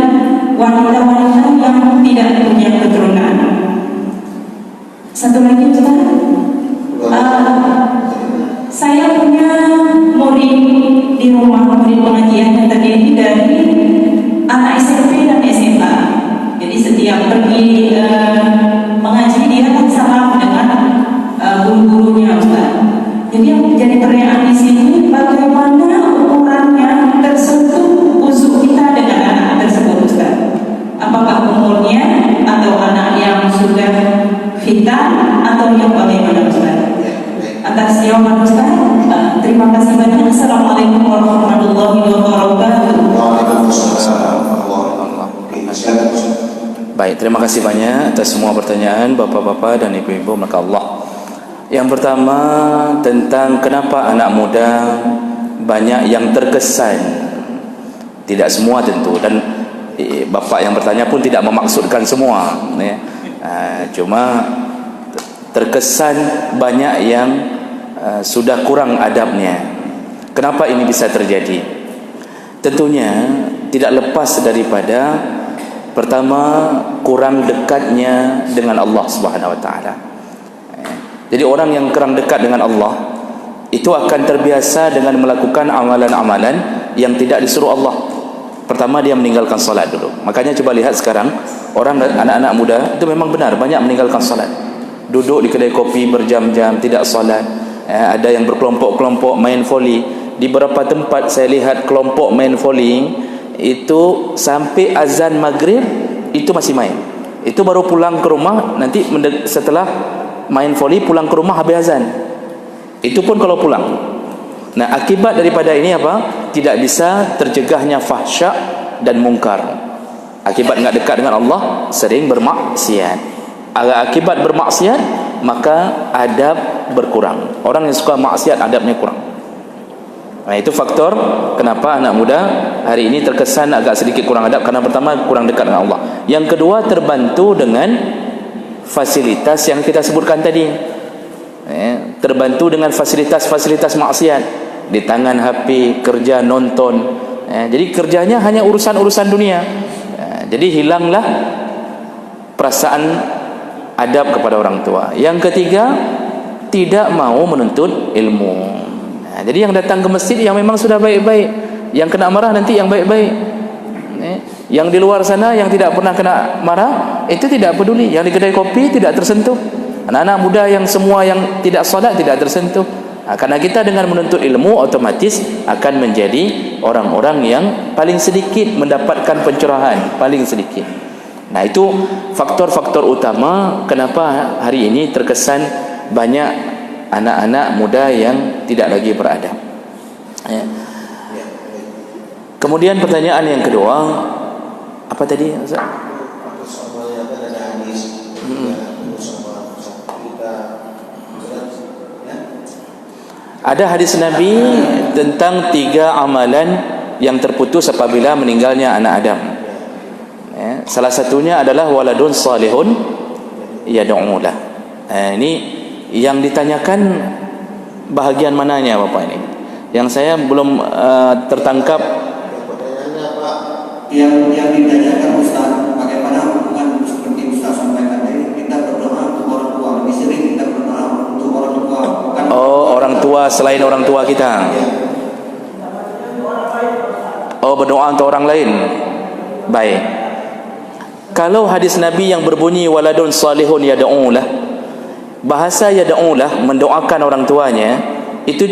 wanita-wanita yang tidak punya keturunan. Satu lagi, Ustaz. Saya punya murid di rumah, murid pengajian yang terdiri dari anak SMP dan SMA. Jadi setiap pergi mengaji dia kan salam dengan guru-gurunya, Ustaz. Jadi yang menjadi pertanyaan di sini, bagaimana ukurannya tersentuh uzuk kita dengan anak tersebut, Ustaz? Apakah umurnya atau anak yang sudah khitan atau yang bagaimana, Ustaz? Atas jawaban Ustaz, terima kasih banyak. Assalamualaikum warahmatullahi wabarakatuh.
Waalaikumsalam warahmatullahi wabarakatuh.
Baik, terima kasih banyak atas semua pertanyaan bapak-bapak dan ibu-ibu, maka Allah. Yang pertama tentang kenapa anak muda banyak yang terkesan. Tidak semua tentu, dan bapak yang bertanya pun tidak memaksudkan semua, ya. Cuma terkesan banyak yang sudah kurang adabnya. Kenapa ini bisa terjadi? Tentunya tidak lepas daripada pertama, kurang dekatnya dengan Allah Subhanahu wa taala. Jadi orang yang kurang dekat dengan Allah itu akan terbiasa dengan melakukan amalan-amalan yang tidak disuruh Allah. Pertama, dia meninggalkan salat dulu. Makanya coba lihat sekarang orang, anak-anak muda itu memang benar banyak meninggalkan salat. Duduk di kedai kopi berjam-jam tidak salat. Ada yang berkelompok-kelompok main voli. Di beberapa tempat saya lihat kelompok main voli itu sampai azan maghrib itu masih main. Itu baru pulang ke rumah, nanti setelah main voli pulang ke rumah habis azan. Itu pun kalau pulang. Nah, akibat daripada ini apa? Tidak bisa tercegahnya fahsya dan mungkar. Akibat enggak dekat dengan Allah, sering bermaksiat. Akibat bermaksiat, maka adab berkurang. Orang yang suka maksiat, adabnya kurang. Nah, itu faktor kenapa anak muda hari ini terkesan agak sedikit kurang adab, karena pertama kurang dekat dengan Allah. Yang kedua, terbantu dengan fasilitas yang kita sebutkan tadi. Terbantu dengan fasilitas-fasilitas maksiat, di tangan HP, kerja nonton. Jadi kerjanya hanya urusan-urusan dunia. Jadi hilanglah perasaan adab kepada orang tua. Yang ketiga, tidak mau menuntut ilmu. Jadi yang datang ke masjid yang memang sudah baik-baik, yang kena marah nanti yang baik-baik. Yang di luar sana yang tidak pernah kena marah itu tidak peduli. Yang di kedai kopi tidak tersentuh. Anak-anak muda yang semua yang tidak salat tidak tersentuh. Karena kita dengan menuntut ilmu otomatis akan menjadi orang-orang yang paling sedikit mendapatkan pencerahan, paling sedikit. Nah, itu faktor-faktor utama kenapa hari ini terkesan banyak anak-anak muda yang tidak lagi beradab. Kemudian pertanyaan yang kedua, apa tadi, Ustaz? Ada hadis Nabi tentang 3 amalan yang terputus apabila meninggalnya anak Adam. Salah satunya adalah waladun salihun yad'u lah. Ini yang ditanyakan bahagian mananya Bapak ini? Yang saya belum tertangkap.
Pertanyaannya Pak,
yang ditanyakan Ustaz, bagaimana hubungan seperti Ustaz sampaikan tadi, kita berdoa untuk orang tua. Lebih sering kita berdoa untuk orang tua, bukan
orang tua selain orang tua kita. Berdoa untuk orang lain. Baik. Kalau hadis Nabi yang berbunyi waladun salihun yad'ulah, bahasa yad'ulah, mendoakan orang tuanya, itu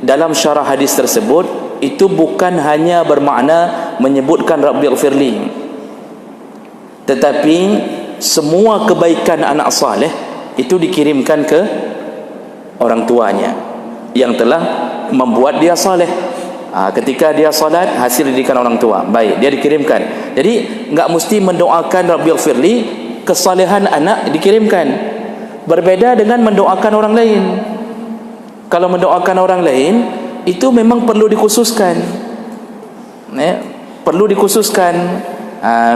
dalam syarah hadis tersebut itu bukan hanya bermakna menyebutkan Rabbighfirli, tetapi semua kebaikan anak saleh itu dikirimkan ke orang tuanya yang telah membuat dia saleh. Ketika dia salat, hasil didikan orang tua baik, dia dikirimkan. Jadi enggak mesti mendoakan Rabbighfirli, kesalehan anak dikirimkan. Berbeda dengan mendoakan orang lain. Kalau mendoakan orang lain itu memang perlu dikhususkan, perlu dikhususkan.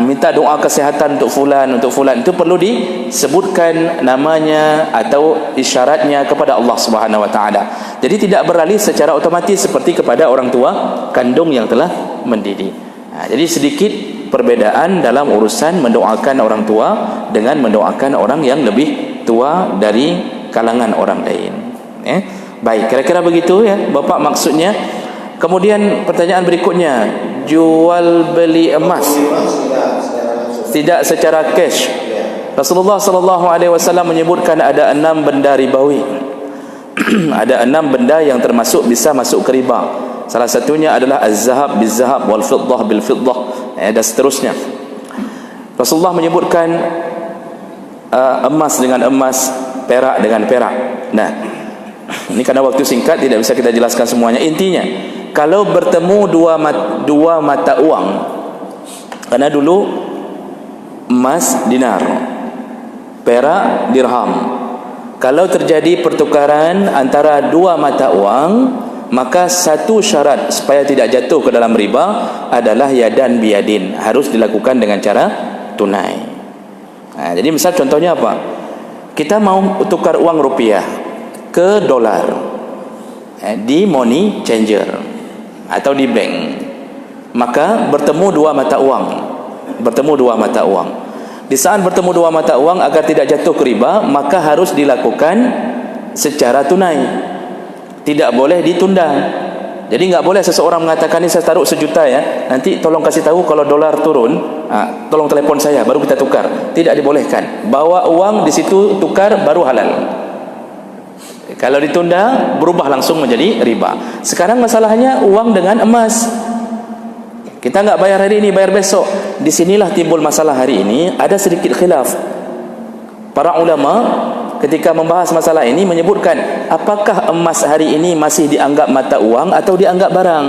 Minta doa kesihatan untuk fulan itu perlu disebutkan namanya atau isyaratnya kepada Allah Subhanahu wa taala. Jadi tidak beralih secara otomatis seperti kepada orang tua kandung yang telah mendidik. Jadi sedikit perbedaan dalam urusan mendoakan orang tua dengan mendoakan orang yang lebih tua dari kalangan orang lain. Baik, kira-kira begitu ya Bapak maksudnya. Kemudian pertanyaan berikutnya, jual beli emas tidak secara cash. Rasulullah sallallahu alaihi wasallam menyebutkan ada 6 benda ribawi. Ada 6 benda yang termasuk bisa masuk ke riba. Salah satunya adalah az-zahab bil-zahab wal fiddah bil-fiddah, dan seterusnya. Rasulullah menyebutkan emas dengan emas, perak dengan perak. Nah, ini karena waktu singkat tidak bisa kita jelaskan semuanya. Intinya, kalau bertemu dua mata uang, karena dulu emas dinar, perak dirham. Kalau terjadi pertukaran antara dua mata uang, maka satu syarat supaya tidak jatuh ke dalam riba adalah yadan biyadin, harus dilakukan dengan cara tunai. Jadi misal contohnya apa? Kita mau tukar uang rupiah ke dolar di money changer atau di bank, maka bertemu dua mata uang. Di saat bertemu dua mata uang, agar tidak jatuh ke riba, maka harus dilakukan secara tunai, tidak boleh ditunda. Jadi nggak boleh seseorang mengatakan, ini saya taruh 1 juta ya, nanti tolong kasih tahu kalau dolar turun, tolong telepon saya baru kita tukar. Tidak dibolehkan. Bawa uang di situ tukar baru halal. Kalau ditunda, berubah langsung menjadi riba. Sekarang masalahnya uang dengan emas. Kita nggak bayar hari ini, bayar besok. Disinilah timbul masalah hari ini. Ada sedikit khilaf. Para ulama ketika membahas masalah ini menyebutkan, apakah emas hari ini masih dianggap mata uang atau dianggap barang?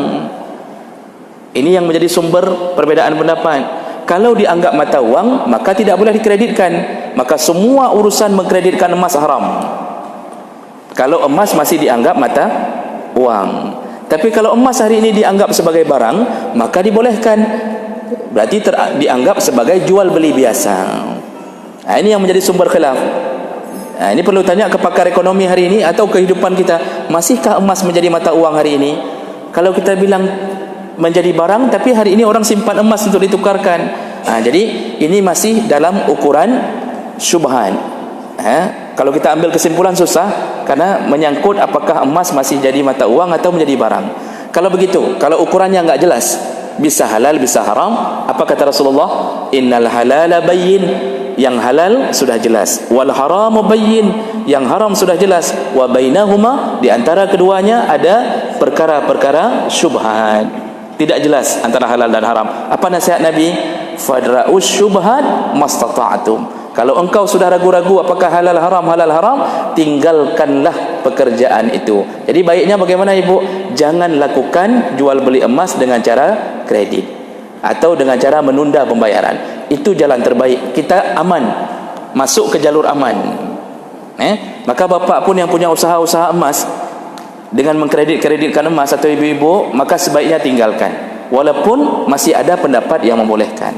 Ini yang menjadi sumber perbedaan pendapat. Kalau dianggap mata uang, maka tidak boleh dikreditkan. Maka semua urusan mengkreditkan emas haram. Kalau emas masih dianggap mata uang. Tapi kalau emas hari ini dianggap sebagai barang, maka dibolehkan. Berarti dianggap sebagai jual beli biasa. Ini yang menjadi sumber khilaf. Ini perlu tanya ke pakar ekonomi hari ini atau kehidupan kita. Masihkah emas menjadi mata uang hari ini? Kalau kita bilang menjadi barang, tapi hari ini orang simpan emas untuk ditukarkan. Jadi ini masih dalam ukuran syubhan. Kalau kita ambil kesimpulan susah, karena menyangkut apakah emas masih jadi mata uang atau menjadi barang. Kalau begitu, kalau ukurannya enggak jelas, bisa halal bisa haram, apa kata Rasulullah? Innal halala bayyin, yang halal sudah jelas, wal haramu bayyin, yang haram sudah jelas, wa bainahuma, di antara keduanya ada perkara-perkara syubhat, tidak jelas antara halal dan haram. Apa nasihat Nabi? Fadra'us syubhat mastata'tum. Kalau engkau sudah ragu-ragu apakah halal haram, tinggalkanlah pekerjaan itu. Jadi baiknya bagaimana ibu? Jangan lakukan jual beli emas dengan cara kredit atau dengan cara menunda pembayaran. Itu jalan terbaik. Kita aman, masuk ke jalur aman. Maka bapak pun yang punya usaha-usaha emas, dengan mengkreditkan emas atau ibu-ibu, maka sebaiknya tinggalkan. Walaupun masih ada pendapat yang membolehkan.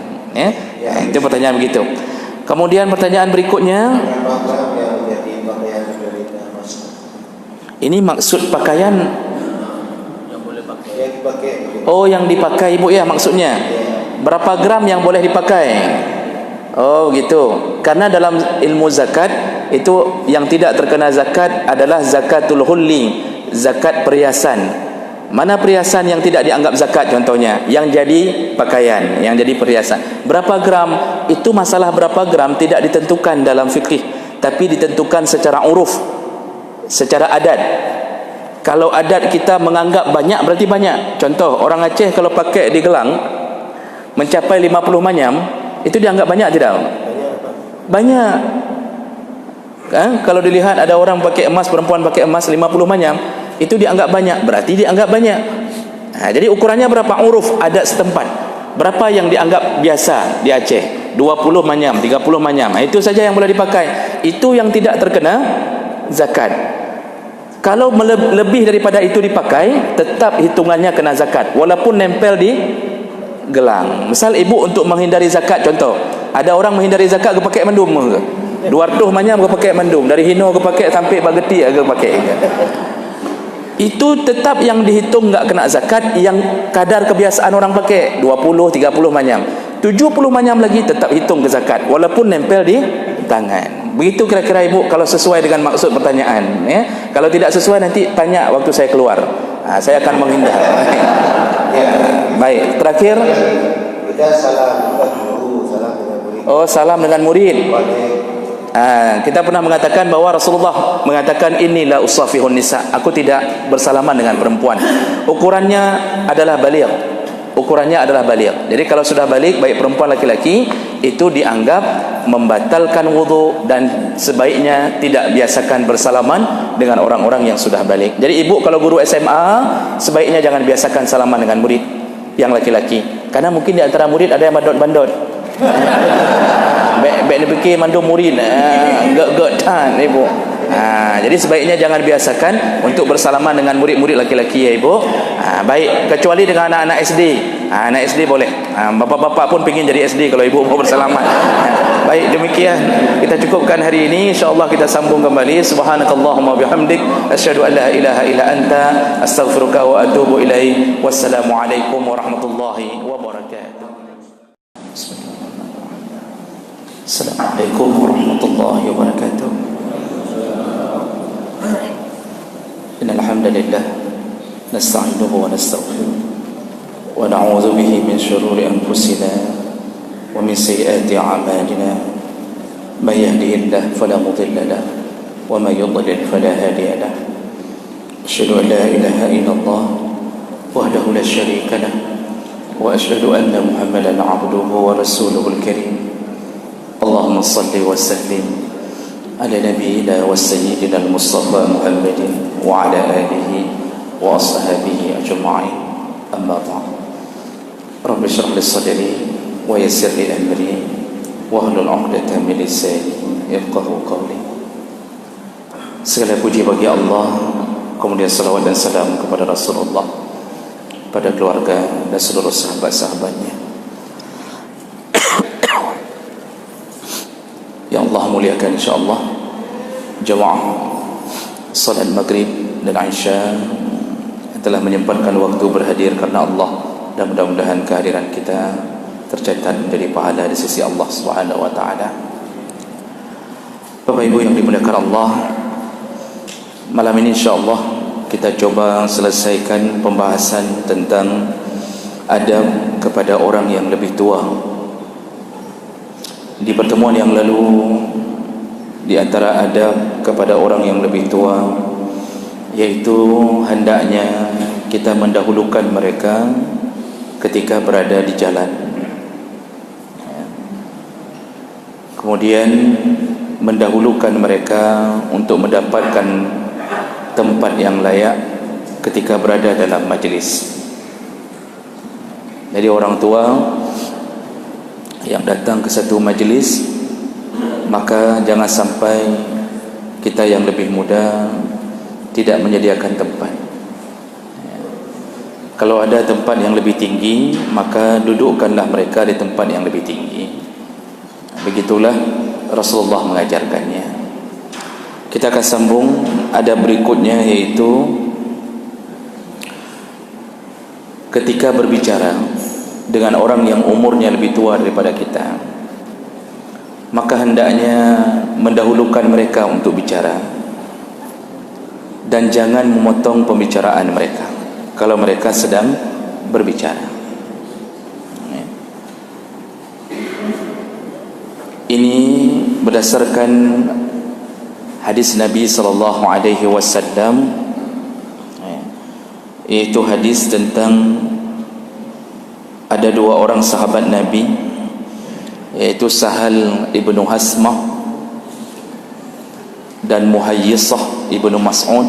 Itu pertanyaan begitu. Kemudian pertanyaan berikutnya,
berapa gram yang menjadi pakaian dari emas?
ini maksud pakaian
Yang dipakai.
oh yang dipakai ibu ya maksudnya. Berapa gram yang boleh dipakai? Oh gitu. Karena dalam ilmu zakat itu yang tidak terkena zakat adalah zakatul hulli, zakat perhiasan. Mana perhiasan yang tidak dianggap zakat contohnya? Yang jadi pakaian, yang jadi perhiasan. Berapa gram? Itu masalah berapa gram tidak ditentukan dalam fikih, tapi ditentukan secara uruf, secara adat. Kalau adat kita menganggap banyak, berarti banyak. Contoh, orang Aceh kalau pakai di gelang mencapai 50 manyam, itu dianggap banyak tidak? Banyak. Kalau dilihat ada orang pakai emas, perempuan pakai emas 50 manyam, itu dianggap banyak, berarti dianggap banyak. Jadi ukurannya berapa? Uruf adat setempat. Berapa yang dianggap biasa di Aceh? 20 manyam, 30 manyam. Itu saja yang boleh dipakai. Itu yang tidak terkena zakat. Kalau lebih daripada itu dipakai, tetap hitungannya kena zakat walaupun nempel di gelang. Misal ibu untuk menghindari zakat, contoh, ada orang menghindari zakat ke pakai mendum ke? 200 manyam ke pakai mendum, dari hino ke pakai sampai bageti ke pakai. Itu tetap yang dihitung enggak kena zakat, yang kadar kebiasaan orang pakai 20 30 manyam. 70 manyam lagi tetap hitung ke zakat walaupun nempel di tangan. Begitu kira-kira ibu kalau sesuai dengan maksud pertanyaan, ya. Kalau tidak sesuai nanti tanya waktu saya keluar. Saya akan menghindar.
Ya.
Baik, terakhir.
Kita salam bukan guru, salam dengan murid.
Oh, salam dengan murid.
Waalaikumsalam.
Kita pernah mengatakan bahwa Rasulullah mengatakan inilah usafihun nisa, aku tidak bersalaman dengan perempuan. Ukurannya adalah baligh. Ukurannya adalah baligh. Jadi kalau sudah balik, baik perempuan laki-laki, itu dianggap membatalkan wudu dan sebaiknya tidak biasakan bersalaman dengan orang-orang yang sudah balik. Jadi ibu kalau guru SMA, sebaiknya jangan biasakan salaman dengan murid yang laki-laki, karena mungkin di antara murid ada yang bandot-bandot. Baik ni fikir mandum murid, gak tan ibu. Jadi sebaiknya jangan biasakan untuk bersalaman dengan murid-murid laki-laki, ya ibu. Baik, kecuali dengan anak-anak SD. Anak SD boleh. Bapak-bapak pun ingin jadi SD kalau ibu mau bersalaman. Baik, demikian kita cukupkan hari ini. InsyaAllah kita sambung kembali. Subhanakallahumma bihamdik, asyhadu an la ilaha illa anta, astaghfiruka wa atubu ilaik. Wassalamualaikum warahmatullahi wabarakatuh. Assalamualaikum warahmatullahi wabarakatuh. Innal hamdalillah nasta'inuhu wa nastaghfiruh wa na'udzu bihi min shururi anfusina wa min sayyiati a'malina. May yahdihillahu fala mudilla lahu wa may yudlil fala hadiya lahu. Asyhadu an la ilaha illallah wahdahu la syarika lahu wa asyhadu anna Muhammadan 'abduhu wa rasuluhul karim. Allahumma salli wa sallim ala nabiyyina wa sayyidina al-Mustafa Muhammadin wa ala alihi wa ashabihi ajma'in. Amma ba'd. Rabbi shrah li sadri wa yassir li amri wa hlul 'uqdatam min lisani yafqahu qawli. Segala puji bagi Allah, kemudian salawat dan salam kepada Rasulullah, pada keluarga dan seluruh sahabat-sahabatnya yang Allah muliakan. InsyaAllah jamaah salat maghrib dan Isya telah menyempatkan waktu berhadir karena Allah, dan mudah-mudahan kehadiran kita tercatat menjadi pahala di sisi Allah Subhanahu wa taala. Bapak Ibu yang dimuliakan Allah, malam ini insyaAllah kita coba selesaikan pembahasan tentang adab kepada orang yang lebih tua. Di pertemuan yang lalu, di antara adab kepada orang yang lebih tua, yaitu hendaknya kita mendahulukan mereka ketika berada di jalan. Kemudian mendahulukan mereka untuk mendapatkan tempat yang layak ketika berada dalam majlis. Jadi orang tua yang datang ke satu majlis, maka jangan sampai kita yang lebih muda tidak menyediakan tempat. Kalau ada tempat yang lebih tinggi, maka dudukkanlah mereka di tempat yang lebih tinggi. Begitulah Rasulullah mengajarkannya. Kita akan sambung ada berikutnya, yaitu ketika berbicara dengan orang yang umurnya lebih tua daripada kita, maka hendaknya mendahulukan mereka untuk bicara, dan jangan memotong pembicaraan mereka kalau mereka sedang berbicara. Ini berdasarkan hadis Nabi sallallahu alaihi wasallam, yaitu hadis tentang ada dua orang sahabat Nabi, yaitu Sahal ibnu Hasmah dan Muhayyisah ibnu Mas'ud,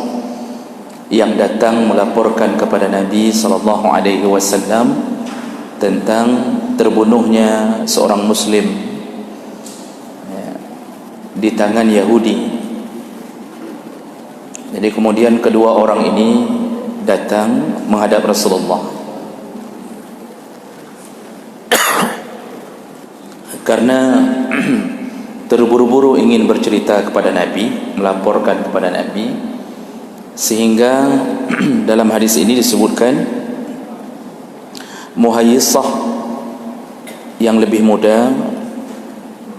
yang datang melaporkan kepada Nabi sallallahu alaihi wasallam tentang terbunuhnya seorang muslim di tangan Yahudi. Jadi kemudian kedua orang ini datang menghadap Rasulullah karena terburu-buru ingin bercerita kepada Nabi, melaporkan kepada Nabi, sehingga dalam hadis ini disebutkan Muhayyisah yang lebih muda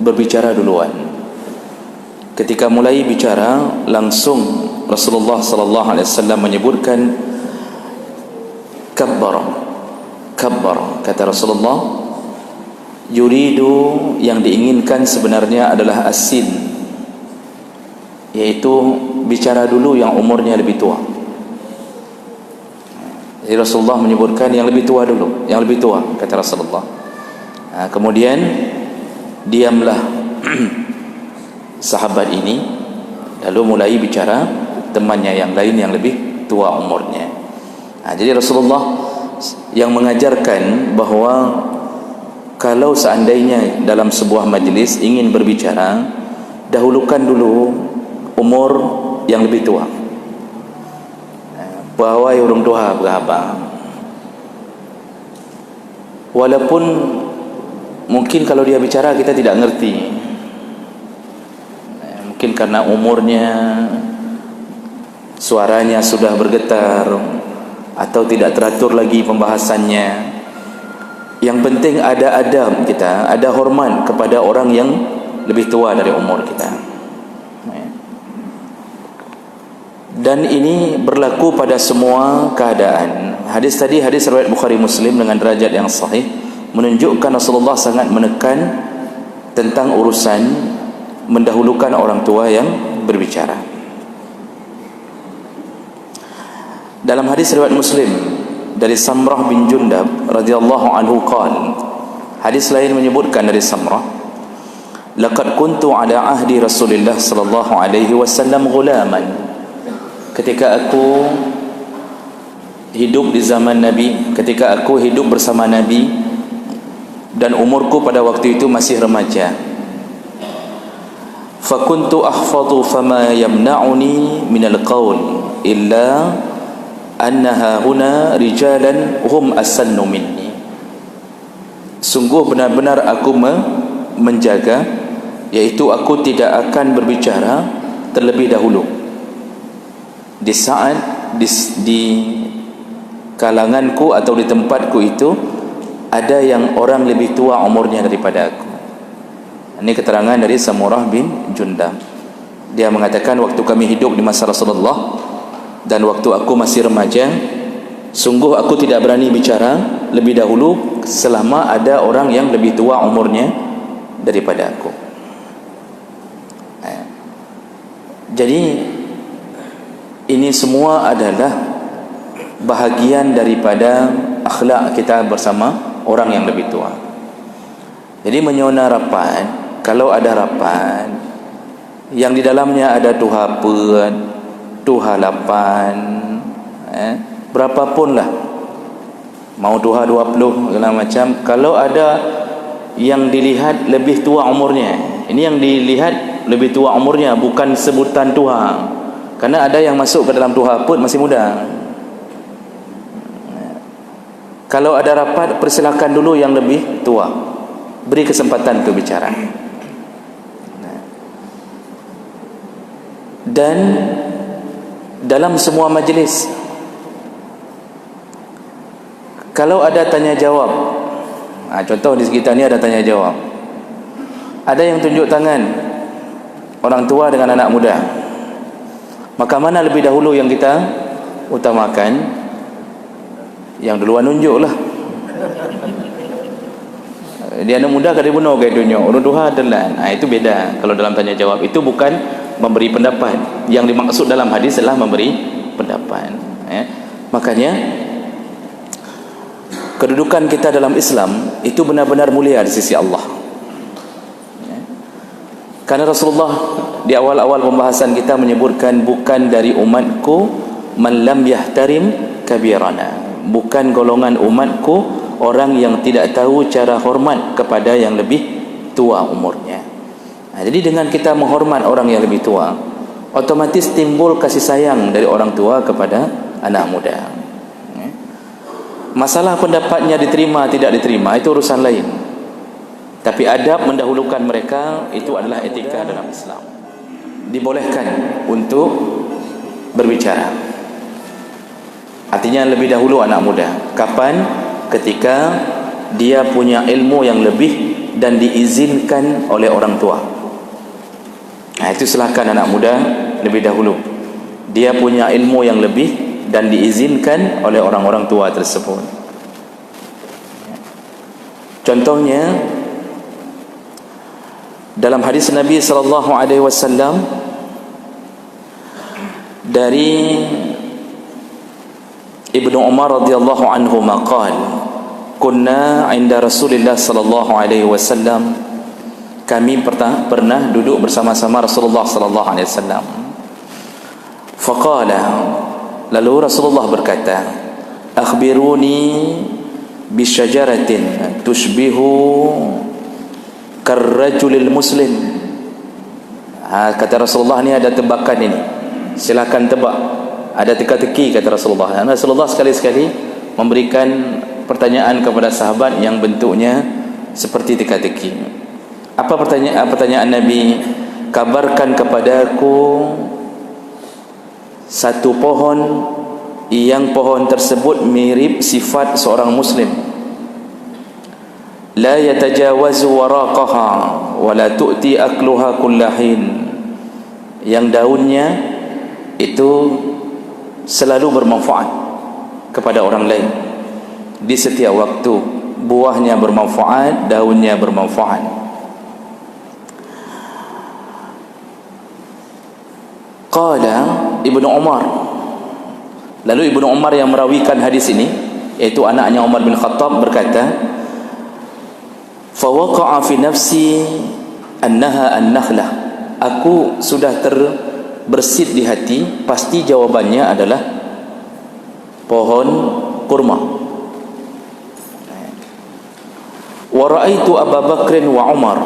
berbicara duluan. Ketika mulai bicara, langsung Rasulullah sallallahu alaihi wasallam menyebutkan kabbar, kata Rasulullah, yuridu, yang diinginkan sebenarnya adalah asin, yaitu bicara dulu yang umurnya lebih tua. Jadi Rasulullah menyebutkan yang lebih tua dulu, yang lebih tua, kata Rasulullah. Kemudian diamlah sahabat ini, lalu mulai bicara temannya yang lain yang lebih tua umurnya. Jadi Rasulullah yang mengajarkan bahawa kalau seandainya dalam sebuah majlis ingin berbicara, dahulukan dulu umur yang lebih tua. Pawai urung tua berapa. Walaupun mungkin kalau dia bicara kita tidak ngerti, mungkin karena umurnya, suaranya sudah bergetar, atau tidak teratur lagi pembahasannya. Yang penting ada adab kita, ada hormat kepada orang yang lebih tua dari umur kita. Dan ini berlaku pada semua keadaan. Hadis tadi, hadis riwayat Bukhari Muslim dengan derajat yang sahih, menunjukkan Rasulullah sangat menekan tentang urusan mendahulukan orang tua yang berbicara. Dalam hadis riwayat Muslim dari Samrah bin Jundab radhiyallahu anhu qala, hadis lain menyebutkan dari Samrah, laqad kuntu ala ahdi Rasulillah sallallahu alaihi wasallam ghulaman, ketika aku hidup di zaman Nabi, ketika aku hidup bersama Nabi dan umurku pada waktu itu masih remaja, fakuntu ahfadhu fama yamna'uni minal qaul illa annaha huna rijalan hum asannu minni. Sungguh benar-benar aku menjaga, yaitu aku tidak akan berbicara terlebih dahulu di saat di kalanganku atau di tempatku itu ada yang orang lebih tua umurnya daripada aku. Ini keterangan dari Samurah bin Jundab. Dia mengatakan, waktu kami hidup di masa Rasulullah dan waktu aku masih remaja, sungguh aku tidak berani bicara lebih dahulu selama ada orang yang lebih tua umurnya daripada aku. Jadi ini semua adalah bahagian daripada akhlak kita bersama orang yang lebih tua. Jadi menyona rapat, kalau ada rapat yang di dalamnya ada tuha pet, tuha lapan, berapapun lah, mau tuha 20 segala macam, kalau ada yang dilihat lebih tua umurnya, ini yang dilihat lebih tua umurnya, bukan sebutan tuha. Karena ada yang masuk ke dalam tuha pun masih muda. Kalau ada rapat, persilakan dulu yang lebih tua, beri kesempatan untuk bicara. Dan dalam semua majlis, kalau ada tanya jawab, contoh di sekitar ni ada tanya jawab, ada yang tunjuk tangan, orang tua dengan anak muda, maka mana lebih dahulu yang kita utamakan? Yang duluan nunjuk lah. Dia anak muda kadang bunuh kayak dunia, orang tua adalah, itu beda. Kalau dalam tanya jawab itu bukan memberi pendapat. Yang dimaksud dalam hadis adalah memberi pendapat. Makanya kedudukan kita dalam Islam itu benar-benar mulia di sisi Allah. Karena Rasulullah di awal-awal pembahasan kita menyebutkan, bukan dari umatku man lam yahtarim kabirana, bukan golongan umatku orang yang tidak tahu cara hormat kepada yang lebih tua umurnya. Jadi dengan kita menghormat orang yang lebih tua, otomatis timbul kasih sayang dari orang tua kepada anak muda. Masalah pendapatnya diterima tidak diterima itu urusan lain. Tapi adab mendahulukan mereka itu adalah etika dalam Islam. Dibolehkan untuk berbicara. Artinya lebih dahulu anak muda. Kapan? Ketika dia punya ilmu yang lebih dan diizinkan oleh orang tua. Nah, itu silakan anak muda lebih dahulu. Dia punya ilmu yang lebih dan diizinkan oleh orang-orang tua tersebut. Contohnya dalam hadis Nabi sallallahu alaihi wasallam dari Ibnu Umar radhiyallahu anhu maqal kunna 'inda Rasulillah sallallahu alaihi wasallam, kami pernah duduk bersama-sama Rasulullah sallallahu alaihi wasallam. Faqala, lalu Rasulullah berkata, akhbiruni bisyajaratin tushbihu karrajulil muslim. Kata Rasulullah, ni ada tebakan ini, silakan tebak. Ada teka-teki, kata Rasulullah. Dan Rasulullah sekali-sekali memberikan pertanyaan kepada sahabat yang bentuknya seperti teka-teki. Apa pertanyaan Nabi? Kabarkan kepadaku satu pohon yang pohon tersebut mirip sifat seorang muslim. La yatajawazu waraqaha wa la tu'ti akluha kullahin. Yang daunnya itu selalu bermanfaat kepada orang lain di setiap waktu. Buahnya bermanfaat, daunnya bermanfaat. Qala Ibnu Umar, lalu Ibnu Umar yang merawikan hadis ini, yaitu anaknya Umar bin Khattab, berkata, fawaqa'a fi nafsi annaha an-nakhlah. Aku sudah terbersit di hati, pasti jawabannya adalah pohon kurma. Wa ra'aitu Abu Bakr wa Umar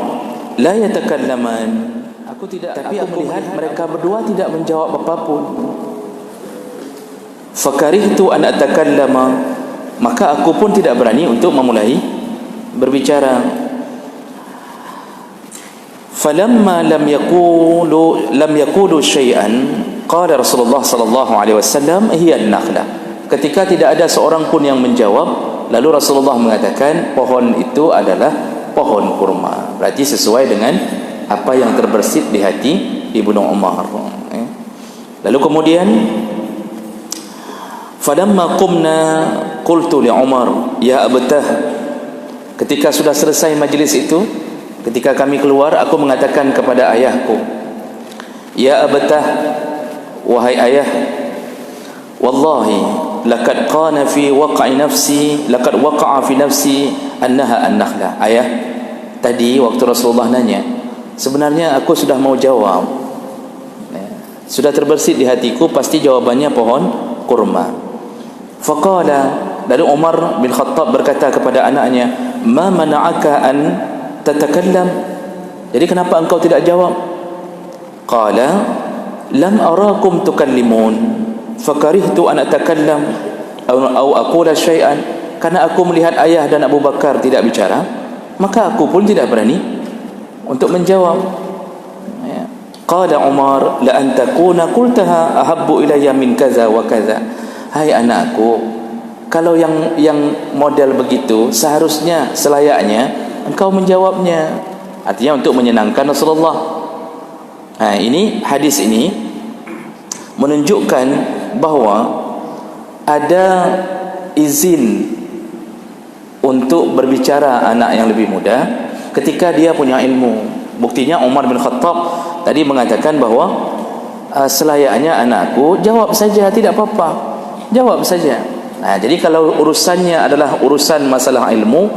la yatakallaman. Tapi aku melihat mereka berdua tidak menjawab apapun. Fakarihtu an atakallama, maka aku pun tidak berani untuk memulai berbicara. Falamma lam yaqulu syai'an qala Rasulullah sallallahu alaihi wasallam hiya an-nakhlah. Ketika tidak ada seorang pun yang menjawab, lalu Rasulullah mengatakan pohon itu adalah pohon kurma. Berarti sesuai dengan apa yang terbersit di hati Ibnu Umar. Lalu kemudian falamma qumna qultu li Umar ya abtah. Ketika sudah selesai majlis itu, ketika kami keluar, aku mengatakan kepada ayahku, ya abtah, wahai ayah, wallahi laqad qana fi waqa'i nafsi, laqad waqa'a fi nafsi annaha an-nakhlah. Ayah, tadi waktu Rasulullah nanya, sebenarnya aku sudah mau jawab, sudah terbersit di hatiku, pasti jawabannya pohon kurma. Faqala, lalu Umar bin Khattab berkata kepada anaknya, ma mana'aka an tatakallam? Jadi kenapa engkau tidak jawab? Qala lam arakum tukallimun fakarihtu an atakallam au aqula syai'an. Karena aku melihat ayah dan Abu Bakar tidak bicara, maka aku pun tidak berani untuk menjawab. Qala Umar la an takuna qultaha ahabbu ilayya min kaza wa kaza. Hai anakku, kalau yang model begitu seharusnya selayaknya engkau menjawabnya. Artinya untuk menyenangkan Rasulullah. Ini hadis ini menunjukkan bahawa ada izin untuk berbicara anak yang lebih muda ketika dia punya ilmu. Buktinya Umar bin Khattab tadi mengatakan bahawa selayaknya anakku jawab saja, tidak apa-apa, jawab saja. Jadi kalau urusannya adalah urusan masalah ilmu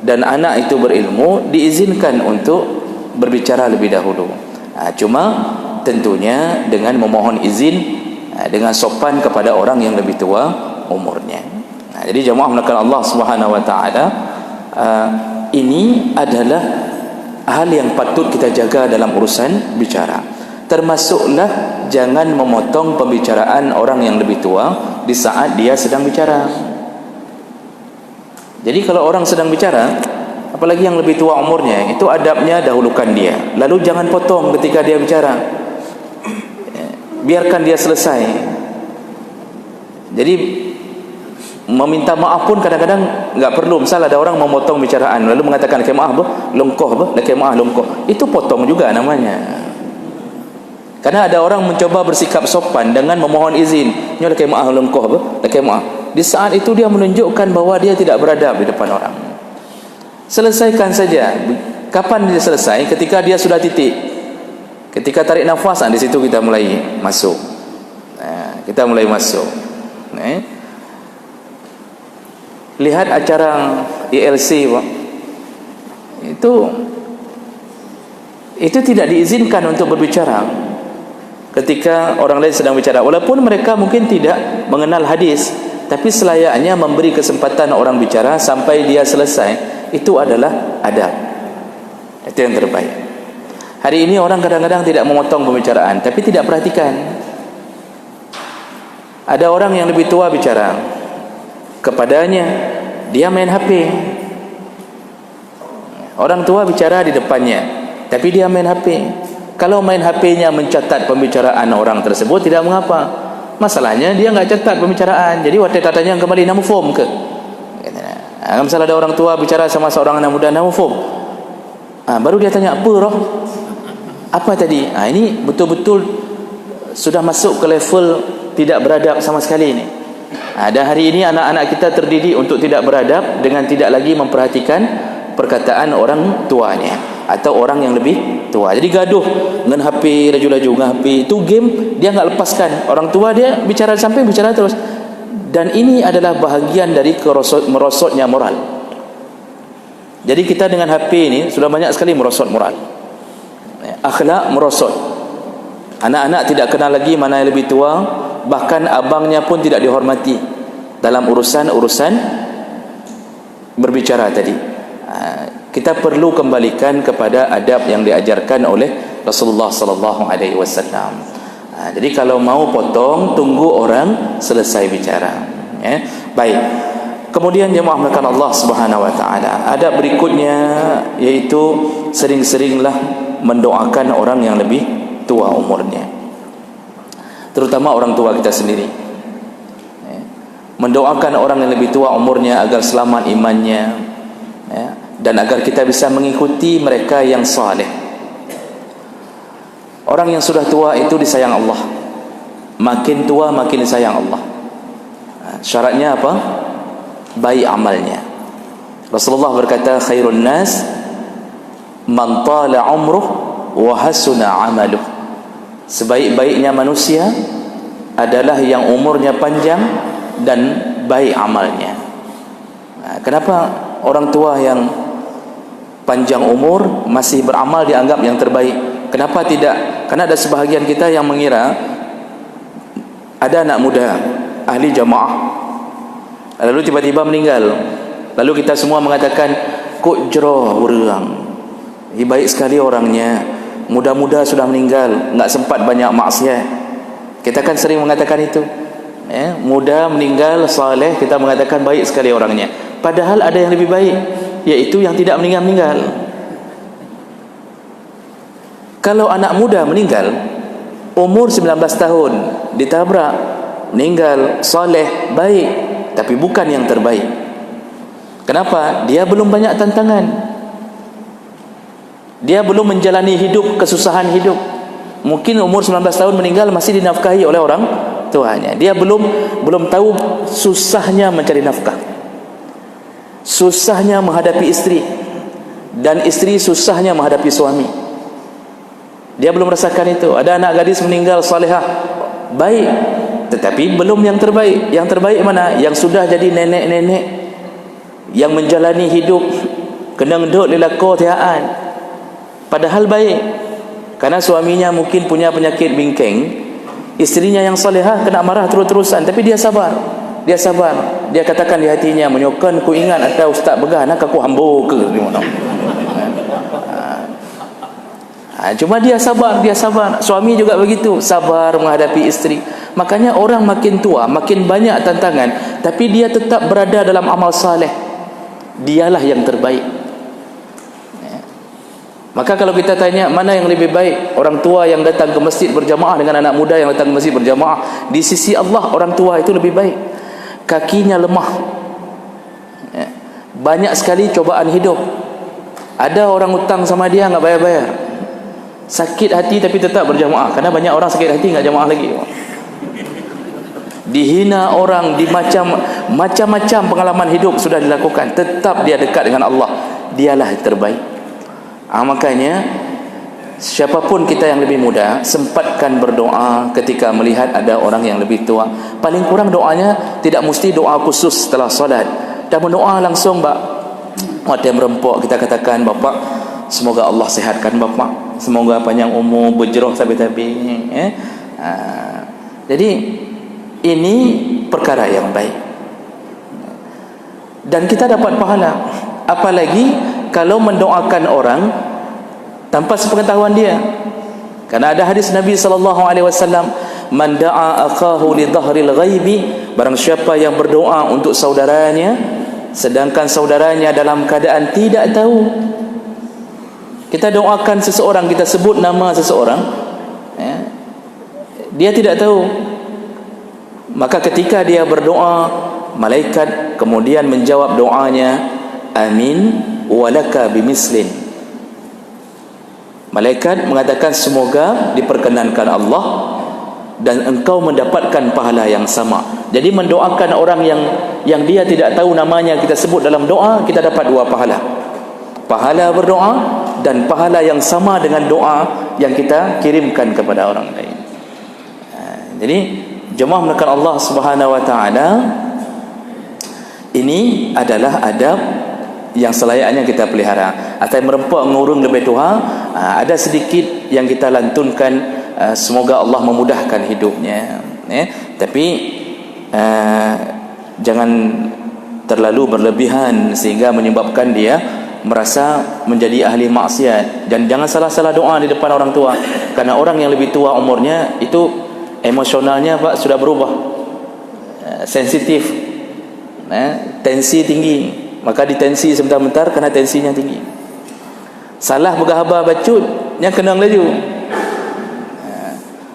dan anak itu berilmu, diizinkan untuk berbicara lebih dahulu. Cuma tentunya dengan memohon izin dengan sopan kepada orang yang lebih tua umurnya. Jadi jemaah melakukan Allah Subhanahu wa taala, ini adalah hal yang patut kita jaga dalam urusan bicara. termasuklah jangan memotong pembicaraan orang yang lebih tua di saat dia sedang bicara. Jadi kalau orang sedang bicara, apalagi yang lebih tua umurnya, itu adabnya dahulukan dia, lalu jangan potong ketika dia bicara, biarkan dia selesai. Jadi meminta maaf pun kadang-kadang enggak perlu. Misal ada orang memotong bicaraan lalu mengatakan laki maaf longkoh laki maaf longkoh, itu potong juga namanya. Karena ada orang mencoba bersikap sopan dengan memohon izin, nyo laki maaf longkoh laki maaf. Di saat itu dia menunjukkan bahawa dia tidak beradab di depan orang. Selesaikan saja. Kapan dia selesai? Ketika dia sudah titik, ketika tarik nafas, di situ kita mulai masuk. Kita mulai masuk. Lihat acara ILC, Pak. Itu tidak diizinkan untuk berbicara ketika orang lain sedang bicara, walaupun mereka mungkin tidak mengenal hadis, tapi selayaknya memberi kesempatan orang bicara sampai dia selesai. Itu adalah adab. Itu yang terbaik. Hari ini orang kadang-kadang tidak memotong pembicaraan, tapi tidak perhatikan. Ada orang yang lebih tua bicara, kepadanya dia main HP. Orang tua bicara di depannya, tapi dia main HP. Kalau main HP-nya mencatat pembicaraan orang tersebut, tidak mengapa. Masalahnya dia enggak catat pembicaraan. Jadi waktu tatanya kembali nama form ke? Misalnya ada orang tua bicara sama seorang anak muda nama form. Baru dia tanya, apa roh? Apa tadi? Ini betul-betul sudah masuk ke level tidak beradab sama sekali ini. Dan hari ini anak-anak kita terdidik untuk tidak beradab dengan tidak lagi memperhatikan perkataan orang tuanya atau orang yang lebih tua. Jadi gaduh dengan HP, laju-laju dengan HP, itu game dia enggak lepaskan. Orang tua dia bicara sampai bicara terus. Dan ini adalah bahagian dari merosotnya moral. Jadi kita dengan HP ini sudah banyak sekali merosot moral. Akhlak merosot. Anak-anak tidak kenal lagi mana yang lebih tua, bahkan abangnya pun tidak dihormati dalam urusan-urusan berbicara tadi. Kita perlu kembalikan kepada adab yang diajarkan oleh Rasulullah sallallahu alaihi wasallam. Jadi kalau mau potong, tunggu orang selesai bicara. Baik. Kemudian jemaah melakukan Allah Subhanahu wa taala. Adab berikutnya yaitu sering-seringlah mendoakan orang yang lebih tua umurnya. Terutama orang tua kita sendiri. Mendoakan orang yang lebih tua umurnya agar selamat imannya, dan agar kita bisa mengikuti mereka yang saleh. Orang yang sudah tua itu disayang Allah. Makin tua makin disayang Allah. Syaratnya apa? Baik amalnya. Rasulullah berkata, khairun nas man tala umruh wa hasuna amaluh. Sebaik-baiknya manusia adalah yang umurnya panjang dan baik amalnya. Kenapa orang tua yang panjang umur masih beramal dianggap yang terbaik? Kenapa tidak? Karena ada sebahagian kita yang mengira ada anak muda ahli jamaah lalu tiba-tiba meninggal, lalu kita semua mengatakan kok jero urang, baik sekali orangnya, muda-muda sudah meninggal, enggak sempat banyak maksiat. Kita kan sering mengatakan itu, muda meninggal saleh, kita mengatakan baik sekali orangnya. Padahal ada yang lebih baik, yaitu yang tidak meninggal. Kalau anak muda meninggal umur 19 tahun, ditabrak, meninggal, soleh, baik, tapi bukan yang terbaik. Kenapa? Dia belum banyak tantangan. Dia belum menjalani hidup, kesusahan hidup. Mungkin umur 19 tahun meninggal masih dinafkahi oleh orang tuanya. Dia belum tahu susahnya mencari nafkah, susahnya menghadapi istri, dan istri susahnya menghadapi suami. Dia belum merasakan itu. Ada anak gadis meninggal salihah, baik, tetapi belum yang terbaik. Yang terbaik mana? Yang sudah jadi nenek-nenek, yang menjalani hidup kena nduk lelako tiaan, padahal baik. Karena suaminya mungkin punya penyakit bingkeng, istrinya yang salihah kena marah terus-terusan, tapi dia sabar. Dia sabar. Dia katakan di hatinya, menyokan ku ingat ada ustaz begah nak aku hambo ke di mana. Cuma dia sabar. Suami juga begitu, sabar menghadapi isteri. Makanya orang makin tua, makin banyak tantangan, tapi dia tetap berada dalam amal saleh. Dialah yang terbaik. Maka kalau kita tanya mana yang lebih baik, orang tua yang datang ke masjid berjamaah dengan anak muda yang datang ke masjid berjamaah, di sisi Allah orang tua itu lebih baik. Kakinya lemah, banyak sekali cobaan hidup. Ada orang hutang sama dia enggak bayar-bayar, sakit hati tapi tetap berjamaah, karena banyak orang sakit hati enggak jamaah lagi. Dihina orang, di macam-macam pengalaman hidup sudah dilakukan, tetap dia dekat dengan Allah. Dialah yang terbaik. Makanya siapapun kita yang lebih muda, sempatkan berdoa ketika melihat ada orang yang lebih tua. Paling kurang doanya tidak mesti doa khusus setelah solat. Dah berdoa langsung, waktu merempok kita katakan, Bapak, semoga Allah sihatkan Bapak, semoga panjang umur, berjeroh sampai-sampai. Jadi ini perkara yang baik dan kita dapat pahala. Apalagi kalau mendoakan orang tanpa sepengetahuan dia. Karena ada hadis Nabi SAW, man da'a akahu li dhahril ghaibi, barang siapa yang berdoa untuk saudaranya sedangkan saudaranya dalam keadaan tidak tahu. Kita doakan seseorang, kita sebut nama seseorang, dia tidak tahu. Maka ketika dia berdoa, malaikat kemudian menjawab doanya, amin walaka bimislin. Malaikat mengatakan semoga diperkenankan Allah dan engkau mendapatkan pahala yang sama. Jadi mendoakan orang yang dia tidak tahu namanya, kita sebut dalam doa, kita dapat dua pahala. Pahala berdoa dan pahala yang sama dengan doa yang kita kirimkan kepada orang lain. Jadi jemaah menekan Allah Subhanahu wa taala, ini adalah adab yang selayaknya kita pelihara. Atau merempok ngurung lebih tua, ada sedikit yang kita lantunkan, semoga Allah memudahkan hidupnya. Tapi jangan terlalu berlebihan sehingga menyebabkan dia merasa menjadi ahli maksiat. Dan jangan salah-salah doa di depan orang tua, karena orang yang lebih tua umurnya itu emosionalnya sudah berubah, sensitif, tensi tinggi. Maka ditensi sebentar-bentar kerana tensinya tinggi. Salah bergahabar bacut, yang kenang laju.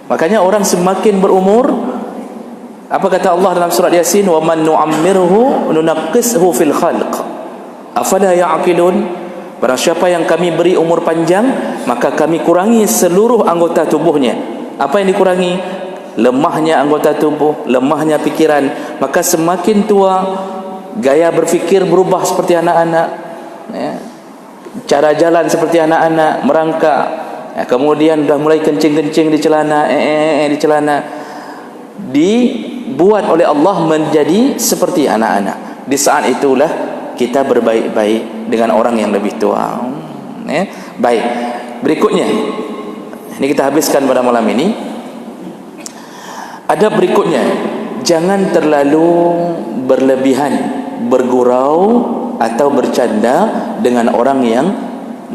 Makanya orang semakin berumur, apa kata Allah dalam surat Yasin, wa man nu'ammirhu nunaqqishu fil khalq afala ya'qilun. Barang siapa yang kami beri umur panjang, maka kami kurangi seluruh anggota tubuhnya. Apa yang dikurangi? Lemahnya anggota tubuh, lemahnya pikiran. Maka semakin tua, gaya berfikir berubah seperti anak-anak, cara jalan seperti anak-anak, merangkak, kemudian dah mulai kencing-kencing di celana, di celana, dibuat oleh Allah menjadi seperti anak-anak. Di saat itulah kita berbaik-baik dengan orang yang lebih tua. Baik, berikutnya ini kita habiskan pada malam ini. Ada berikutnya, jangan terlalu berlebihan, bergurau atau bercanda dengan orang yang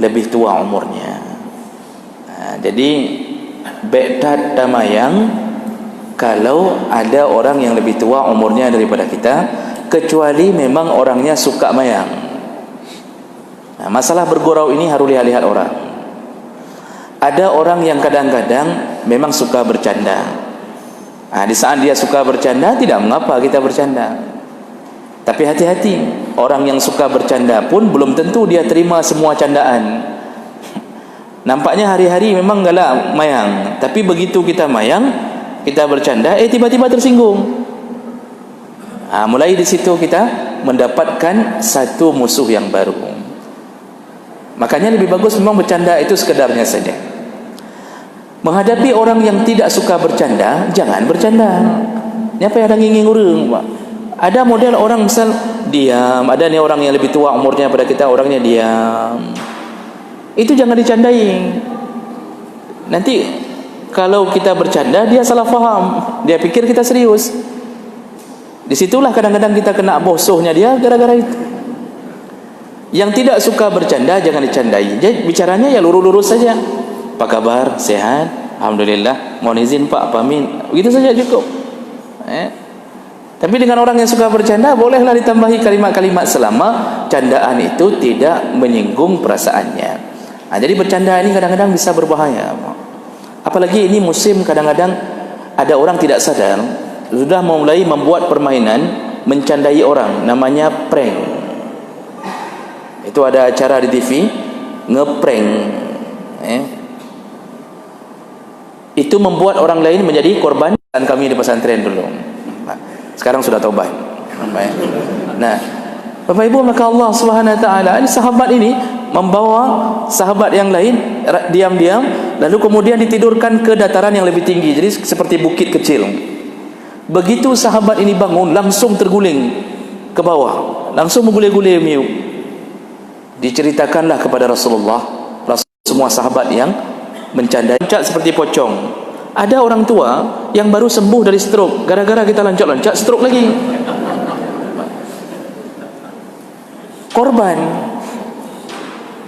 lebih tua umurnya. Jadi bedat tamayang kalau ada orang yang lebih tua umurnya daripada kita, kecuali memang orangnya suka mayang. Masalah bergurau ini harus lihat-lihat orang. Ada orang yang kadang-kadang memang suka bercanda. Di saat dia suka bercanda, tidak mengapa kita bercanda. Tapi hati-hati, orang yang suka bercanda pun belum tentu dia terima semua candaan. Nampaknya hari-hari memang galak mayang, tapi begitu kita mayang, kita bercanda, tiba-tiba tersinggung. Mulai di situ kita mendapatkan satu musuh yang baru. Makanya lebih bagus memang bercanda itu sekedarnya saja. Menghadapi orang yang tidak suka bercanda, jangan bercanda. Apa yang ada nginging urang, Pak? Ada model orang misal diam, ada nih orang yang lebih tua umurnya pada kita, orangnya diam. Itu jangan dicandai. Nanti kalau kita bercanda, dia salah faham, dia pikir kita serius. Disitulah kadang-kadang kita kena bosohnya dia gara-gara itu. Yang tidak suka bercanda jangan dicandai. Jadi bicaranya ya lurus-lurus saja. Apa kabar? Sehat? Alhamdulillah. Mohon izin Pak, pamit. Begitu saja cukup. Tapi dengan orang yang suka bercanda, bolehlah ditambahi kalimat-kalimat selama candaan itu tidak menyinggung perasaannya. Jadi bercanda ini kadang-kadang bisa berbahaya. Apalagi ini musim, kadang-kadang ada orang tidak sadar sudah mulai membuat permainan mencandai orang, namanya prank. Itu ada acara di TV ngeprank. Itu membuat orang lain menjadi korban. Dan kami di pesantren dulu. Sekarang sudah taubat. Nah, Bapak Ibu, maka Allah Subhanahu wa taala, ini sahabat ini membawa sahabat yang lain diam-diam lalu kemudian ditidurkan ke dataran yang lebih tinggi. Jadi seperti bukit kecil. Begitu sahabat ini bangun, langsung terguling ke bawah, langsung menggulai-gulai miu. Diceritakanlah kepada Rasulullah, semua sahabat yang mencandai seperti pocong. Ada orang tua yang baru sembuh dari stroke, gara-gara kita loncat-loncat stroke lagi. Korban.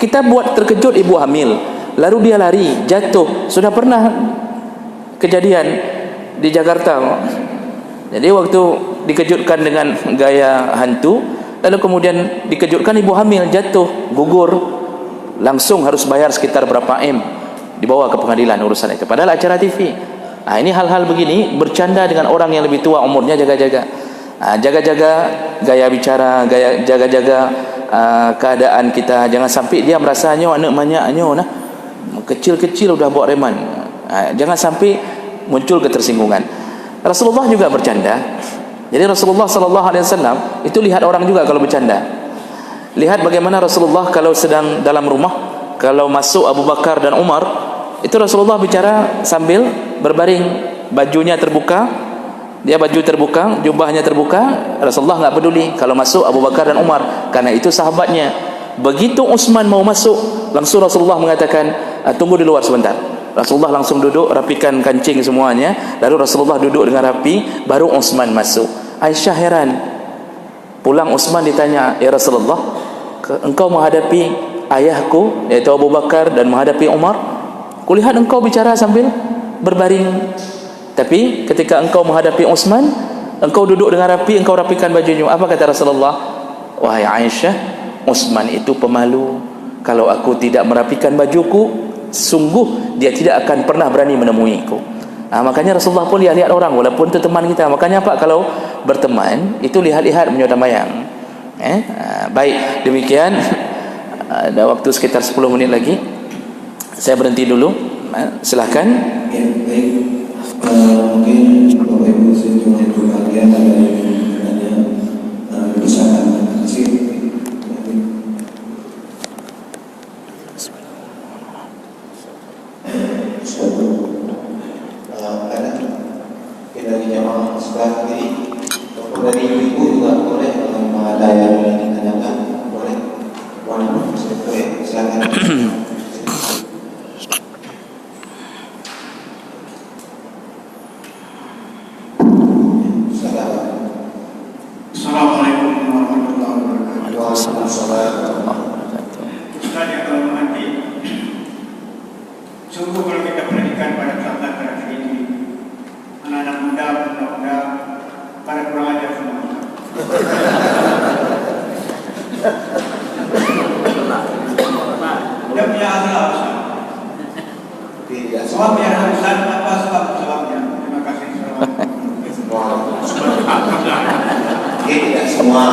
Kita buat terkejut ibu hamil, lalu dia lari, jatuh. Sudah pernah kejadian di Jakarta. Jadi waktu dikejutkan dengan gaya hantu, lalu kemudian dikejutkan ibu hamil, jatuh, gugur, langsung harus bayar sekitar berapa M, dibawa ke pengadilan urusan itu. Padahal acara TV. Ini hal-hal begini, bercanda dengan orang yang lebih tua umurnya, jaga-jaga. Jaga-jaga gaya bicara, jaga-jaga keadaan kita. Jangan sampai dia merasa anak manyaknya kecil-kecil udah bawa reman. Jangan sampai muncul ketersinggungan. Rasulullah juga bercanda. Jadi Rasulullah SAW itu lihat orang juga kalau bercanda. Lihat bagaimana Rasulullah kalau sedang dalam rumah, kalau masuk Abu Bakar dan Umar, itu Rasulullah bicara sambil berbaring, bajunya terbuka, dia baju terbuka, jubahnya terbuka. Rasulullah enggak peduli kalau masuk Abu Bakar dan Umar, karena itu sahabatnya. Begitu Utsman mau masuk, langsung Rasulullah mengatakan, tunggu di luar sebentar. Rasulullah langsung duduk, rapikan kancing semuanya, lalu Rasulullah duduk dengan rapi, baru Utsman masuk. Aisyah heran. Pulang Utsman ditanya, ya Rasulullah, engkau menghadapi ayahku yaitu Abu Bakar dan menghadapi Umar, kulihat engkau bicara sambil berbaring. Tapi ketika engkau menghadapi Utsman, engkau duduk dengan rapi, engkau rapikan bajunya. Apa kata Rasulullah? Wahai Aisyah, Utsman itu pemalu. Kalau aku tidak merapikan bajuku, sungguh dia tidak akan pernah berani menemuiku. Makanya Rasulullah pun lihat-lihat orang, walaupun itu teman kita. Makanya Pak, kalau berteman itu lihat-lihat menyodam mayang. Baik, demikian. Ada waktu sekitar 10 menit lagi. Saya berhenti dulu. Silahkan.
Ya, baik. Mungkin Bapak Ibu sejumlah itu kalian ada yang bisa kasih. Ada dari jamaah sebelah kiri, dari ibu juga boleh, kalau ada yang ditanyakan boleh. Silakan.
Assalamualaikum warahmatullahi wabarakatuh.
Waalaikumsalam.
Ustaz yang terhormati, sungguh kalau kita perhatikan pada saat terakhir ini, anak-anak muda, muda-muda, pada kurang ajar semua. Demi Allah, Ustaz. Sebab yang Ustaz, apa sebabnya? Terima kasih.
Tidak semua.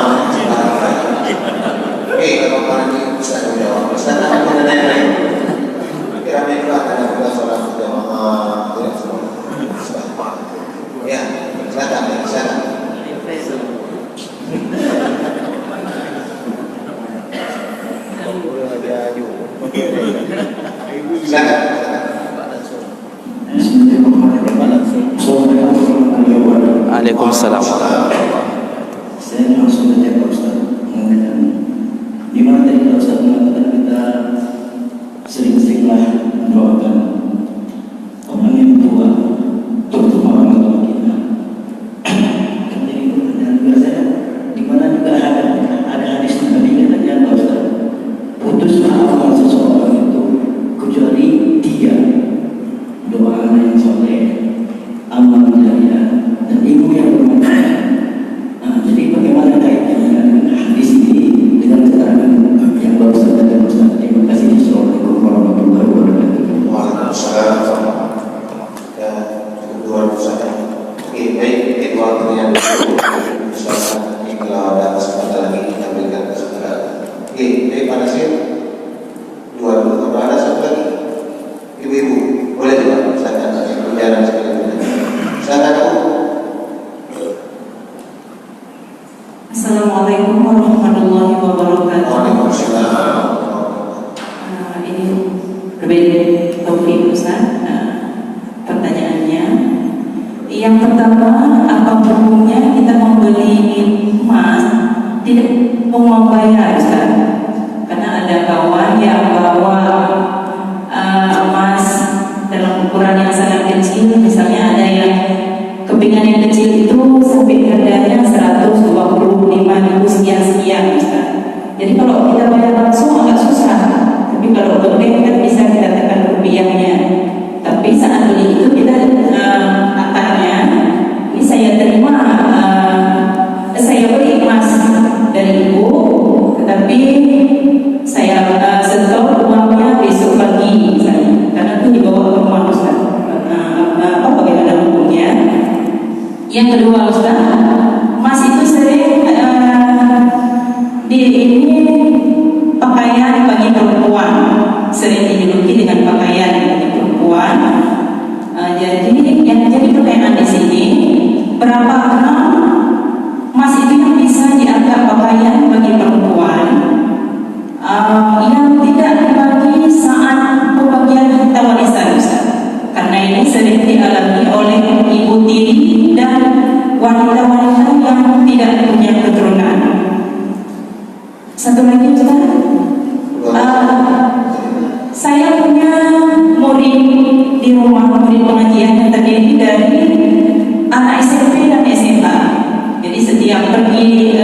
Oke, kalau orang ini bisa menjawab. Ustaz, apa yang lain? Kira-kira itu akan ada sholat berjamaah, tidak semua. Ya, silakan.
Waalaikumsalam.
Saya langsung saja Pak Ustaz mengatakan, di mana tadi Pak Ustaz mengatakan kita sering-seringlah mendoakan orang yang tua, terutama orang tua kita. Jadi pertanyaan juga saya, di mana juga ada hadis Nabi katanya Pak Ustaz, putus maaf seseorang itu kecuali 3.
Assalamualaikum warahmatullahi wabarakatuh.
Waalaikumsalam.
Ini berbeda topik Ustaz. Pertanyaannya, yang pertama, apa hukumnya kita membeli emas tidak membayar Ustaz? Karena ada kawan yang bawa emas dalam ukuran yang sangat kecil, misalnya ada yang kepingan yang kecil itu sampai harganya 125.000 sekian Ustaz. Jadi kalau kita bayar langsung agak susah, tapi kalau gede kan bisa kita tekan rupiahnya. Tapi saat beli itu kita akarnya, ini saya terima, saya beli emas dari ibu, tetapi saya setor uangnya besok pagi misalnya, karena itu dibawa ke rumah Ustaz. Bagaimana hukumnya? Yang kedua Ustaz, emas itu sering ini pakaian bagi perempuan, sering dijuluki dengan pakaian bagi perempuan. Jadi yang jadi pertanyaan di sini, berapa gram emas itu yang bisa dianggap pakaian bagi perempuan yang tidak dibagi saat pembagian harta warisan Ustaz? Karena ini sering dialami oleh ibu tiri dan wanita-wanita yang tidak punya keturunan. Satu lagi Ustaz, saya punya murid di rumah, murid pengajian yang terdiri dari anak SMP dan SMA. Jadi setiap pergi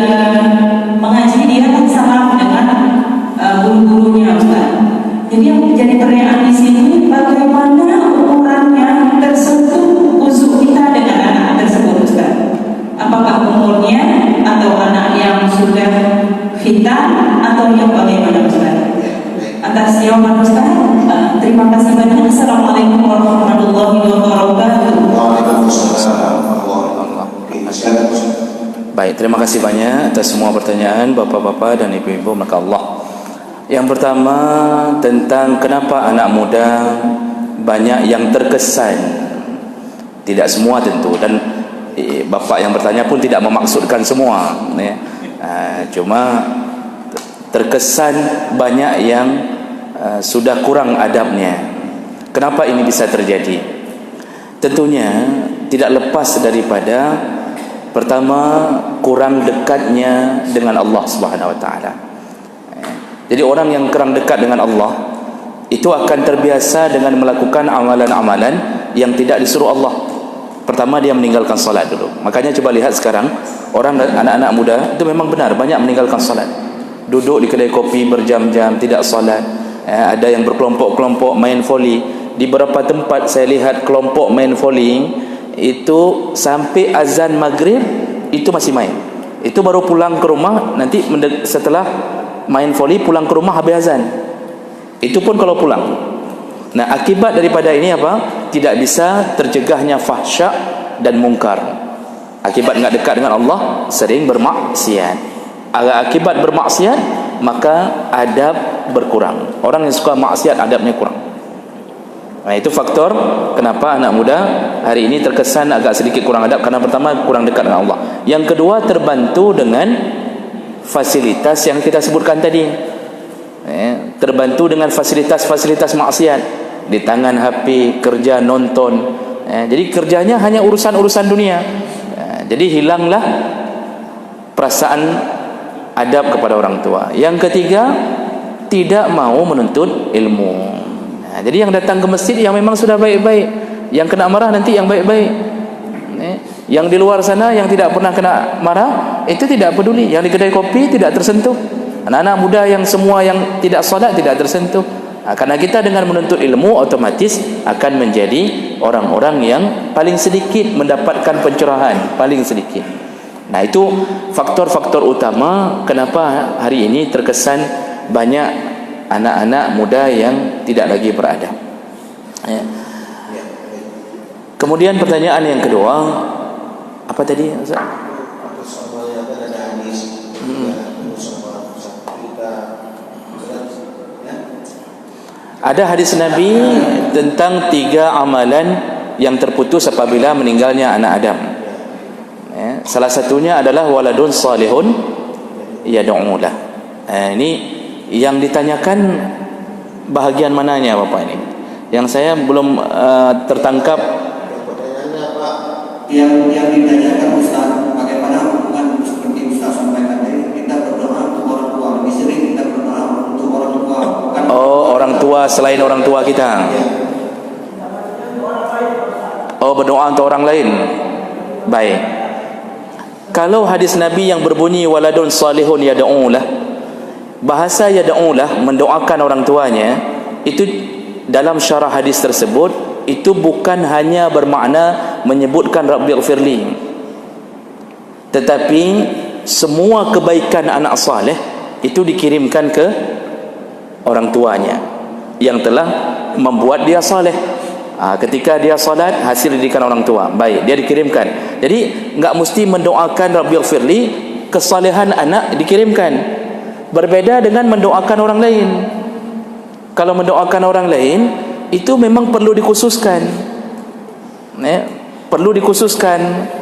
mengaji dia kan salam dengan guru-gurunya Ustaz. Jadi yang menjadi pertanyaan di sini, bagaimana ukurannya tersentuh uzuk kita dengan anak tersebut Ustaz? Apakah umurnya atau anak yang sudah khitan atau yang bagaimana Ustaz? Atas jawaban Ustaz, terima kasih banyak. Assalamualaikum warahmatullahi wabarakatuh.
Waalaikumsalam warahmatullahi wabarakatuh.
Baik, terima kasih banyak atas semua pertanyaan bapak-bapak dan ibu-ibu, maka Allah. Yang pertama tentang kenapa anak muda banyak yang terkesan. Tidak semua tentu, dan bapak yang bertanya pun tidak memaksudkan semua ya. Cuma terkesan banyak yang sudah kurang adabnya. Kenapa ini bisa terjadi? Tentunya tidak lepas daripada pertama, kurang dekatnya dengan Allah Subhanahu wa taala. Jadi orang yang kurang dekat dengan Allah itu akan terbiasa dengan melakukan amalan-amalan yang tidak disuruh Allah. Pertama, dia meninggalkan salat dulu. Makanya coba lihat sekarang orang, anak-anak muda itu memang benar banyak meninggalkan salat. Duduk di kedai kopi berjam-jam tidak salat. Ada yang berkelompok-kelompok main volley. Di beberapa tempat saya lihat kelompok main volley itu sampai azan maghrib itu masih main. Itu baru pulang ke rumah, nanti setelah main volley pulang ke rumah habis azan. Itu pun kalau pulang. Nah, akibat daripada ini apa? Tidak bisa tercegahnya fahsya dan mungkar. Akibat enggak dekat dengan Allah, sering bermaksiat. Akibat bermaksiat, maka adab berkurang. Orang yang suka maksiat, adabnya kurang. Nah, itu faktor kenapa anak muda hari ini terkesan agak sedikit kurang adab. Karena pertama, kurang dekat dengan Allah. Yang kedua, terbantu dengan fasilitas yang kita sebutkan tadi. Terbantu dengan fasilitas-fasilitas maksiat. Di tangan HP, kerja nonton. Jadi kerjanya hanya urusan-urusan dunia. Jadi hilanglah perasaan adab kepada orang tua. Yang ketiga, tidak mau menuntut ilmu. Jadi yang datang ke masjid yang memang sudah baik-baik, yang kena marah nanti yang baik-baik. Yang di luar sana yang tidak pernah kena marah, itu tidak peduli. Yang di kedai kopi tidak tersentuh. Anak-anak muda yang semua yang tidak salat tidak tersentuh. Karena kita dengan menuntut ilmu otomatis akan menjadi orang-orang yang paling sedikit mendapatkan pencerahan, paling sedikit. Nah, itu faktor-faktor utama kenapa hari ini terkesan banyak anak-anak muda yang tidak lagi beradab. Kemudian pertanyaan yang kedua, apa tadi? Ada hadis Nabi tentang 3 amalan yang terputus apabila meninggalnya anak Adam. Salah satunya adalah waladun salihun yad'u lah. Ini yang ditanyakan bahagian mananya Bapak ini? Yang saya belum tertangkap.
Pertanyaannya Pak,
yang ditanyakan Ustaz, bagaimana hubungan seperti Ustaz sampaikan tadi, kita berdoa untuk orang tua, lebih sering kita berdoa untuk orang tua, bukan
orang tua selain orang tua kita. Berdoa untuk orang lain. Baik. Kalau hadis Nabi yang berbunyi waladun salihun yad'u lah, bahasa yad'u lah, mendoakan orang tuanya, itu dalam syarah hadis tersebut itu bukan hanya bermakna menyebutkan Rabbighfirli, tetapi semua kebaikan anak saleh itu dikirimkan ke orang tuanya yang telah membuat dia saleh. Ketika dia salat, hasil didikan orang tua baik, dia dikirimkan. Jadi enggak mesti mendoakan Rabbighfirli, kesalehan anak dikirimkan. Berbeda dengan mendoakan orang lain. Kalau mendoakan orang lain itu memang perlu dikhususkan, perlu dikhususkan.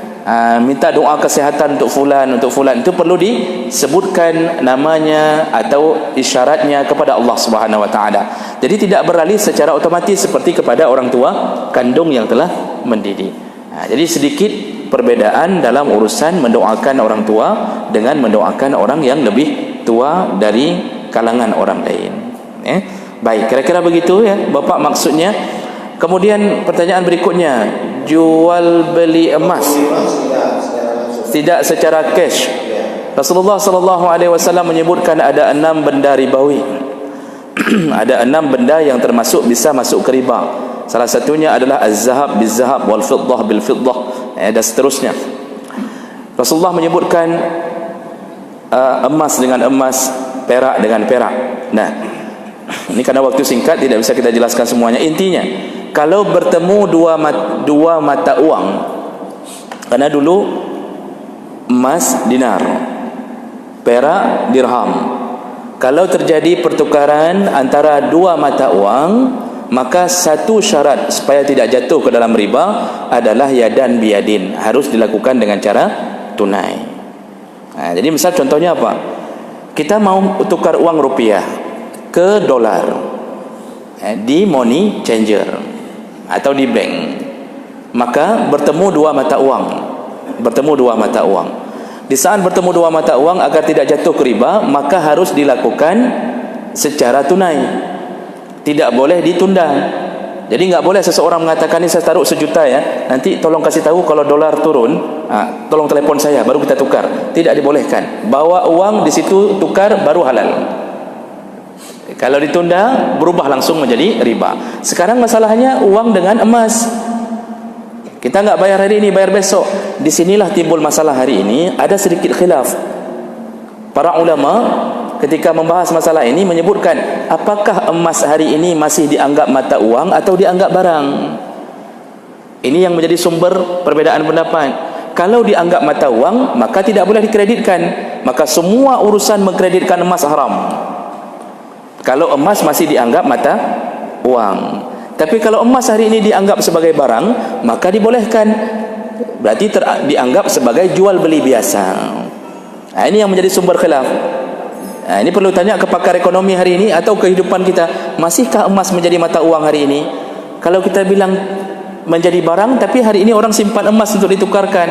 Minta doa kesihatan untuk fulan itu perlu disebutkan namanya atau isyaratnya kepada Allah Subhanahu wa taala. Jadi tidak beralih secara otomatis seperti kepada orang tua kandung yang telah mendidik. Jadi sedikit perbedaan dalam urusan mendoakan orang tua dengan mendoakan orang yang lebih tua dari kalangan orang lain. Baik, kira-kira begitu ya Bapak maksudnya. Kemudian pertanyaan berikutnya, jual beli emas tidak secara cash. Rasulullah sallallahu alaihi wasallam menyebutkan ada 6 benda ribawi. Ada 6 benda yang termasuk bisa masuk ke riba. Salah satunya adalah az-zahab bil-zahab wal fiddah bil-fiddah, dan seterusnya. Rasulullah menyebutkan emas dengan emas, perak dengan perak. Nah, ini karena waktu singkat tidak bisa kita jelaskan semuanya. Intinya, kalau bertemu dua mata uang, karena dulu emas dinar, perak dirham. Kalau terjadi pertukaran antara dua mata uang, maka satu syarat supaya tidak jatuh ke dalam riba adalah yadan biyadin, harus dilakukan dengan cara tunai. Jadi misal contohnya apa? Kita mau tukar uang rupiah ke dolar di money changer atau di bank, maka bertemu dua mata uang. Di saat bertemu dua mata uang, agar tidak jatuh ke riba, maka harus dilakukan secara tunai, tidak boleh ditunda. Jadi nggak boleh seseorang mengatakan, ini saya taruh 1 juta ya, nanti tolong kasih tahu kalau dolar turun, tolong telepon saya baru kita tukar. Tidak dibolehkan. Bawa uang di situ tukar baru halal. Kalau ditunda, berubah langsung menjadi riba. Sekarang masalahnya uang dengan emas. Kita nggak bayar hari ini, bayar besok. Disinilah timbul masalah hari ini. Ada sedikit khilaf. Para ulama ketika membahas masalah ini menyebutkan, apakah emas hari ini masih dianggap mata uang atau dianggap barang? Ini yang menjadi sumber perbedaan pendapat. Kalau dianggap mata uang, maka tidak boleh dikreditkan. Maka semua urusan mengkreditkan emas haram. Kalau emas masih dianggap mata uang. Tapi kalau emas hari ini dianggap sebagai barang, maka dibolehkan. Berarti dianggap sebagai jual beli biasa. Ini yang menjadi sumber khilaf. Ini perlu tanya ke pakar ekonomi hari ini atau kehidupan kita. Masihkah emas menjadi mata uang hari ini? Kalau kita bilang menjadi barang, tapi hari ini orang simpan emas untuk ditukarkan.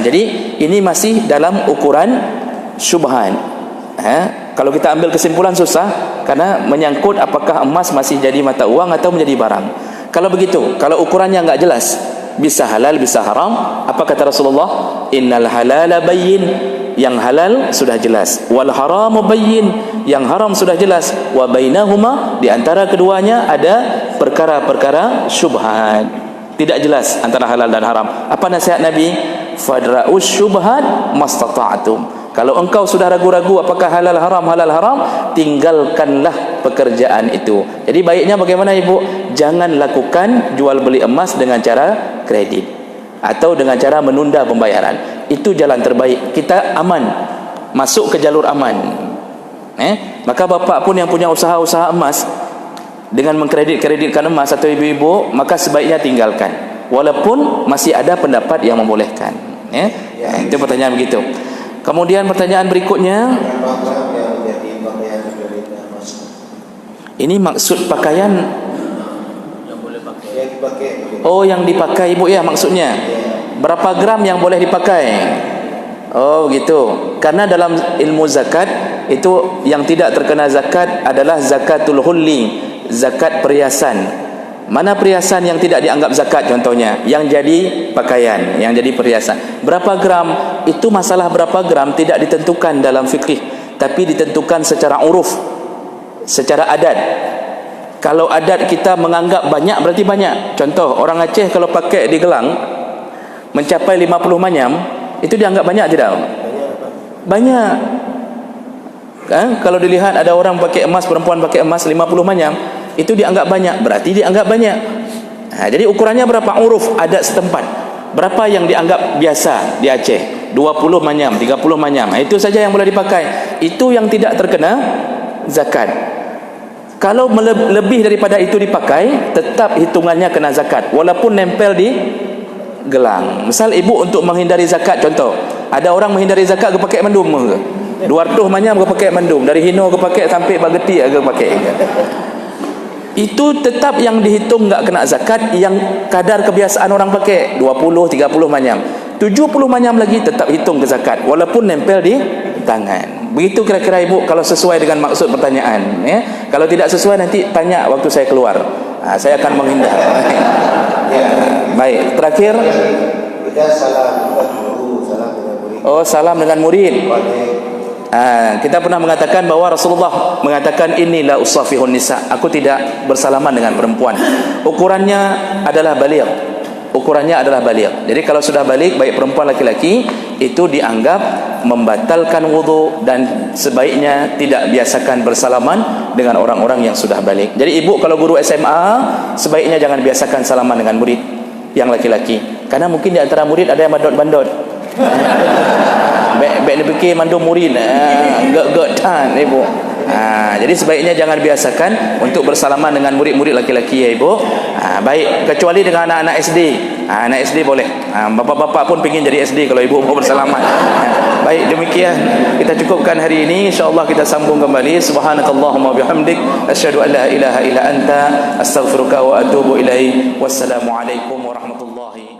Jadi ini masih dalam ukuran syubhan. Kalau kita ambil kesimpulan susah, karena menyangkut apakah emas masih jadi mata uang atau menjadi barang. Kalau begitu, kalau ukurannya enggak jelas, bisa halal bisa haram, apa kata Rasulullah? Innal halala bayyin, yang halal sudah jelas, wal haramu bayyin, yang haram sudah jelas, wa bainahuma, di antara keduanya ada perkara-perkara syubhat, tidak jelas antara halal dan haram. Apa nasihat Nabi? Fadra'us syubhat mastata'tum. Kalau engkau sudah ragu-ragu apakah halal haram, tinggalkanlah pekerjaan itu. Jadi baiknya bagaimana ibu? Jangan lakukan jual beli emas dengan cara kredit atau dengan cara menunda pembayaran. Itu jalan terbaik. Kita aman, masuk ke jalur aman. Maka bapak pun yang punya usaha-usaha emas, dengan mengkreditkan emas atau ibu-ibu, maka sebaiknya tinggalkan. Walaupun masih ada pendapat yang membolehkan. Itu pertanyaan begitu. Kemudian pertanyaan berikutnya,
Berapa gram yang menjadi pakaian dari emas?
ini maksud pakaian
Yang dipakai.
oh yang dipakai ibu ya maksudnya. Berapa gram yang boleh dipakai? Oh gitu. Karena dalam ilmu zakat itu yang tidak terkena zakat adalah zakatul hulli, zakat perhiasan. Mana perhiasan yang tidak dianggap zakat contohnya? Yang jadi pakaian, yang jadi perhiasan. Berapa gram? Itu masalah berapa gram tidak ditentukan dalam fikih, tapi ditentukan secara uruf, secara adat. Kalau adat kita menganggap banyak berarti banyak. Contoh, orang Aceh kalau pakai di gelang mencapai 50 manyam, itu dianggap banyak tidak? Banyak. Kan? Kalau dilihat ada orang pakai emas, perempuan pakai emas 50 manyam, itu dianggap banyak, berarti dianggap banyak. Jadi ukurannya berapa? Uruf adat setempat. Berapa yang dianggap biasa di Aceh? 20 manyam, 30 manyam. Itu saja yang boleh dipakai. Itu yang tidak terkena zakat. Kalau lebih daripada itu dipakai, tetap hitungannya kena zakat walaupun nempel di gelang. Misal ibu untuk menghindari zakat, contoh, ada orang menghindari zakat ke pakai mendum ke? 200 manyam ke pakai mendum, dari hino ke pakai sampai bageti ke pakai. Itu tetap yang dihitung enggak kena zakat, yang kadar kebiasaan orang pakai 20 30 manyam. 70 manyam lagi tetap hitung ke zakat walaupun nempel di tangan. Begitu kira-kira ibu kalau sesuai dengan maksud pertanyaan ya. Kalau tidak sesuai nanti tanya waktu saya keluar. Saya akan menghindar. Baik, terakhir
Kita salam dengan guru, salam dengan murid.
oh salam dengan murid. Kita pernah mengatakan bahawa Rasulullah mengatakan inilah usafihun nisa, aku tidak bersalaman dengan perempuan. Ukurannya adalah baligh. Ukurannya adalah baligh. Jadi kalau sudah balik, baik perempuan laki-laki, itu dianggap membatalkan wudu dan sebaiknya tidak biasakan bersalaman dengan orang-orang yang sudah balik. Jadi ibu kalau guru SMA, sebaiknya jangan biasakan salaman dengan murid yang laki-laki. Karena mungkin di antara murid ada yang bandot-bandot. Baik dia fikir mandum murid. Gak tan ibu. Jadi sebaiknya jangan biasakan untuk bersalaman dengan murid-murid laki-laki ya ibu. Baik, kecuali dengan anak-anak SD. Anak SD boleh. Bapak-bapak pun ingin jadi SD kalau ibu mau bersalaman. Baik, demikian kita cukupkan hari ini. InsyaAllah kita sambung kembali. Subhanakallahumma bihamdik, asyhadu an la ilaha illa anta, astaghfiruka wa atubu ilaik. Wassalamualaikum warahmatullahi wabarakatuh.